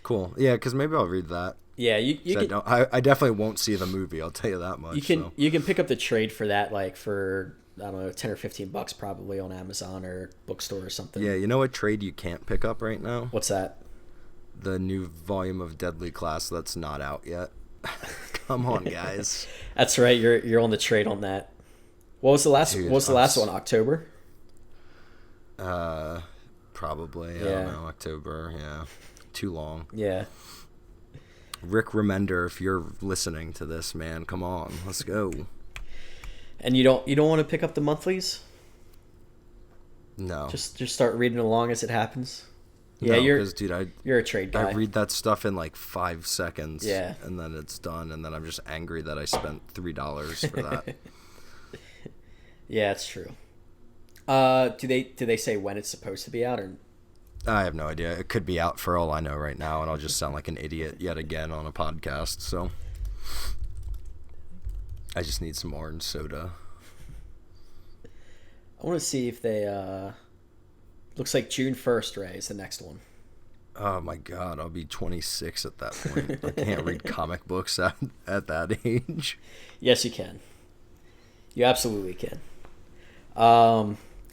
Cool. Yeah, because maybe I'll read that. Yeah, I definitely won't see the movie. I'll tell you that much. You can pick up the trade for that, like for I don't know, 10 or 15 bucks probably on Amazon or bookstore or something. Yeah, you know what trade you can't pick up right now? What's that? The new volume of Deadly Class that's not out yet. Come on, guys. That's right. You're on the trade on that. What was the last? Dude, what was the last one? October. Probably. I Yeah. don't know. October. Yeah. Too long. Yeah. Rick Remender, if you're listening to this, man, come on, let's go. And you don't want to pick up the monthlies? No. Just start reading along as it happens. No, Yeah, you're 'cause, dude, you're a trade guy. I read that stuff in like 5 seconds. Yeah. And then it's done, and then I'm just angry that I spent $3 for that. Yeah, it's true. Do they say when it's supposed to be out or? I have no idea. It could be out for all I know right now, and I'll just sound like an idiot yet again on a podcast. So I just need some orange soda. I want to see if they. Looks like June 1st, Ray, is the next one. Oh my god, I'll be 26 at that point. I can't read comic books at that age. Yes, you can. You absolutely can.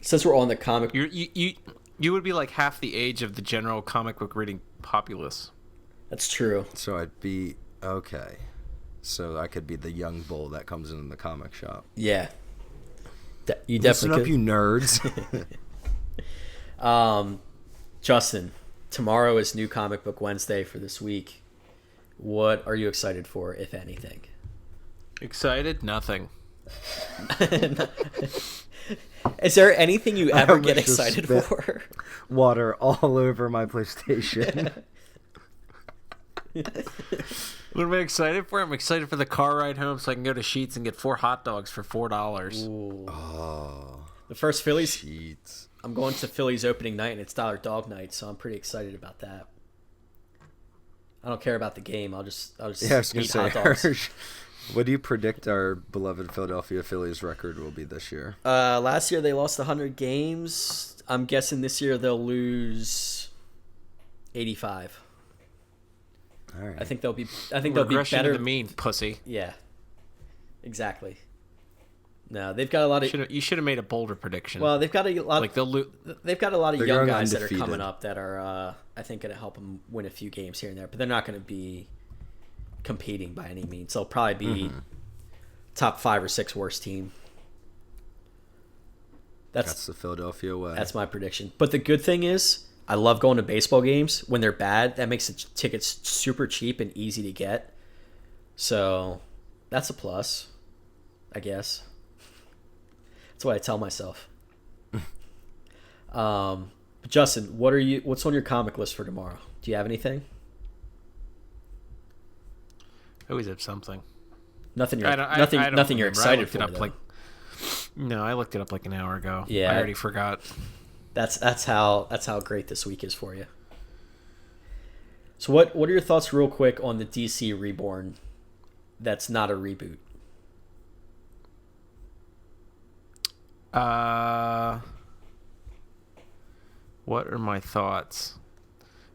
Since we're on the comic, You would be like half the age of the general comic book reading populace. that's true. So I'd be okay. So I could be the young bull that comes in the comic shop. Yeah. You Listen definitely up, you nerds. Justin, tomorrow is New Comic Book Wednesday for this week. What are you excited for, if anything? Excited? Nothing. Is there anything you ever get almost just excited spit for? Water all over my PlayStation. What am I excited for? I'm excited for the car ride home so I can go to Sheetz and get 4 hot dogs for $4. Ooh. Oh, The first Phillies. cheats. I'm going to Phillies opening night, and it's Dollar Dog Night, so I'm pretty excited about that. I don't care about the game. I'll just Yeah, I was gonna eat say, hot dogs. what do you predict our beloved Philadelphia Phillies record will be this year? Last year they lost 100 games. I'm guessing this year they'll lose 85. All right. I think they'll be. I think they'll be Regression better. to the mean, pussy. Yeah. Exactly. No, they've got a lot of. You should have made a bolder prediction. Well, they've got a lot. like they'll lose. They've got a lot of They're young going guys that are undefeated. coming up that are, I think, going to help them win a few games here and there. But they're not going to be competing by any means. They'll probably be top 5 or 6 worst team. That's the Philadelphia way. That's my prediction. But the good thing is, I love going to baseball games. When they're bad, that makes the tickets super cheap and easy to get. So that's a plus, I guess. That's what I tell myself. But Justin, what's on your comic list for tomorrow? Do you have anything? I always have something. Nothing you're I don't nothing you're remember. excited for. Though. No, I looked it up like an hour ago. Yeah. I already forgot. That's how great this week is for you. So what are your thoughts real quick on the DC Reborn that's not a reboot? What are my thoughts?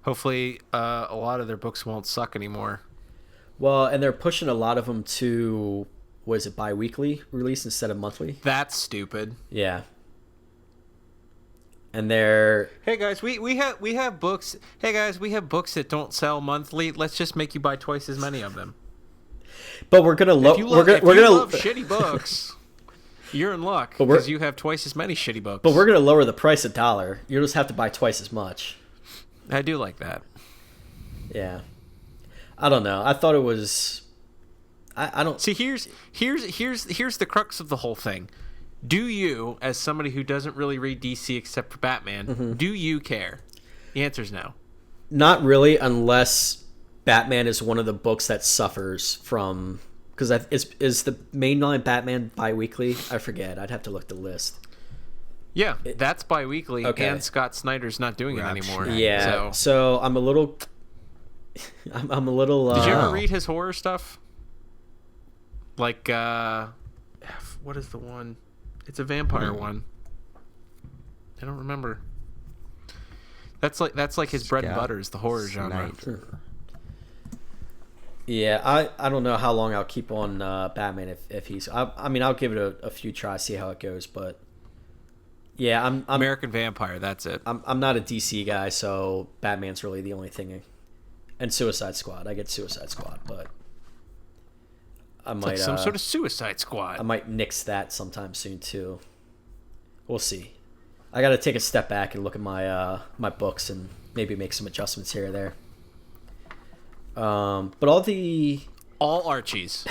Hopefully, a lot of their books won't suck anymore. Well, and they're pushing a lot of them to, was it bi-weekly release instead of monthly? That's stupid. Yeah. And they're Hey guys, we have books. Hey guys, we have books that don't sell monthly. Let's just make you buy twice as many of them. but we're gonna If you love, we're gonna love shitty books, you're in luck But we're- because you have twice as many shitty books. but we're gonna lower the price $1. You'll just have to buy twice as much. I do like that. Yeah. I don't know. I thought it was. I don't See, here's the crux of the whole thing. Do you, as somebody who doesn't really read DC except for Batman, do you care? The answer is no. Not really, unless Batman is one of the books that suffers from. Because is the mainline Batman bi-weekly? I forget. I'd have to look at the list. Yeah, that's bi-weekly, Okay. and Scott Snyder's not doing it Rap anymore. Schneider. Yeah. So, So I'm a little. I'm a little. did you ever Wow. read his horror stuff? Like, what is the one? It's a vampire one. I don't remember. That's like his bread and Scott butter is the horror genre. Snyder. Yeah, I don't know how long I'll keep on Batman if he's. I mean, I'll give it a few tries, see how it goes. But yeah, I'm American Vampire. That's it. I'm not a DC guy, so Batman's really the only thing. And Suicide Squad, I get Suicide Squad, but I might Like some sort of Suicide Squad. I might nix that sometime soon too. We'll see. I got to take a step back and look at my my books and maybe make some adjustments here or there. But all Archies.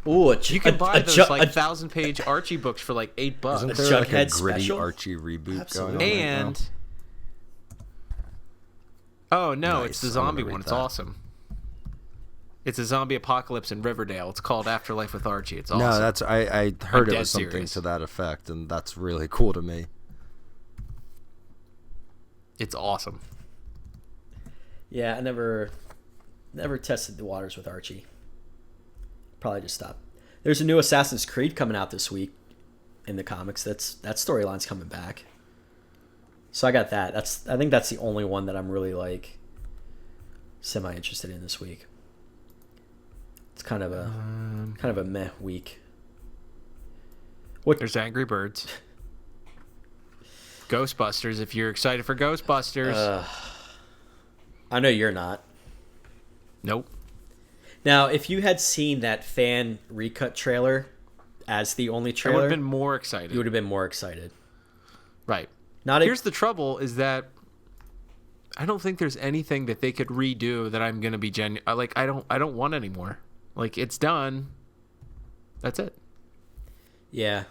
Ooh, You can buy those like 1,000-page Archie books for like $8. Isn't there like a Jughead gritty special? Archie reboot Absolutely. going on right now? And oh no, Nice. it's the I'm gonna zombie read one. It's that. awesome. It's a zombie apocalypse in Riverdale. It's called Afterlife with Archie. It's awesome. No, that's I heard it dead was something serious. to that effect, and that's really cool to me. It's awesome. Yeah, I never tested the waters with Archie. Probably just stopped. There's a new Assassin's Creed coming out this week in the comics. That storyline's coming back. So I got that. I think that's the only one that I'm really like semi interested in this week. It's kind of a meh week. There's Angry Birds. Ghostbusters. If you're excited for Ghostbusters. I know you're not. Nope. Now, if you had seen that fan recut trailer as the only I would trailer, have been more excited. you would have been more excited. Right. Not Here's the trouble is that I don't think there's anything that they could redo that I'm gonna be like I don't want anymore. Like it's done. That's it. Yeah.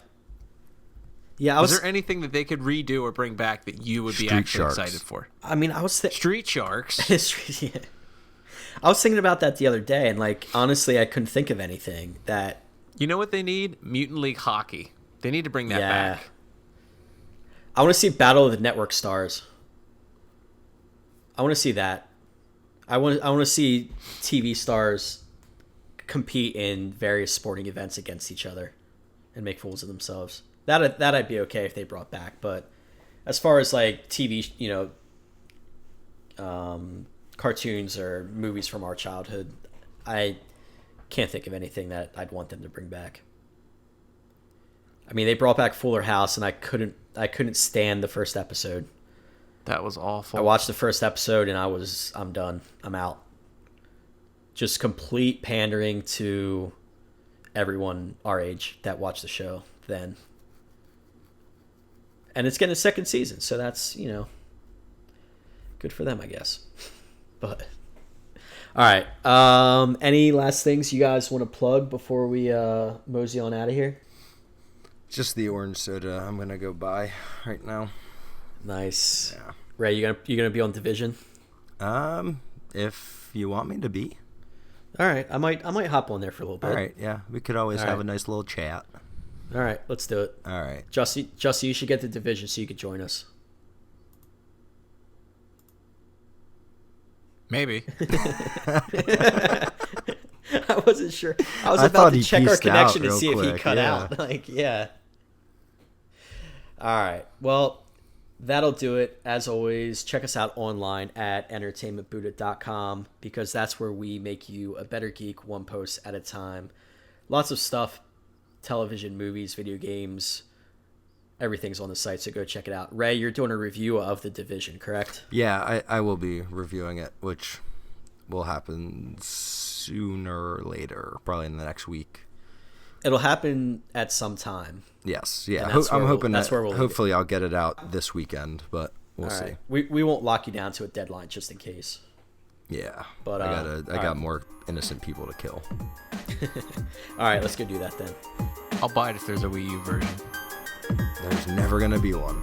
Yeah, Is there anything that they could redo or bring back that you would be Street actually Sharks. excited for? I mean, I was Street Sharks. yeah. I was thinking about that the other day, and like honestly, I couldn't think of anything that. You know what they need? Mutant League Hockey. They need to bring that Yeah. back. I want to see Battle of the Network Stars. I want to see that. I want to see TV stars compete in various sporting events against each other and make fools of themselves. That I'd be okay if they brought back, but as far as like TV, cartoons or movies from our childhood, I can't think of anything that I'd want them to bring back. I mean, they brought back Fuller House, and I couldn't stand the first episode. That was awful. I watched the first episode, and I'm done. I'm out. Just complete pandering to everyone our age that watched the show then. And it's getting a second season, so that's, good for them, I guess. But all right. Any last things you guys want to plug before we mosey on out of here? Just the orange soda I'm gonna go buy right now. Nice. Yeah. Ray, you gonna be on Division? If you want me to be. All right. I might hop on there for a little bit. All right, yeah. We could always All have right. a nice little chat. All right. Let's do it. All right. Jussie, you should get the Division so you could join us. Maybe. I wasn't sure. I was I about thought to he check our pieced out connection to real see if he quick, cut yeah. out. Like, yeah. All right. Well, that'll do it. As always, check us out online at entertainmentbuddha.com because that's where we make you a better geek one post at a time. Lots of stuff, television, movies, video games, everything's on the site, so go check it out. Ray, you're doing a review of The Division, correct? Yeah, I will be reviewing it, which will happen sooner or later, probably in the next week. It'll happen at some time. Yes, yeah. And that's I'm where hoping that's that where we'll hopefully I'll get it out this weekend, but we'll All see. right. We won't lock you down to a deadline just in case. Yeah, But, I got right. more innocent people to kill. All right, let's go do that then. I'll buy it if there's a Wii U version. There's never gonna be one.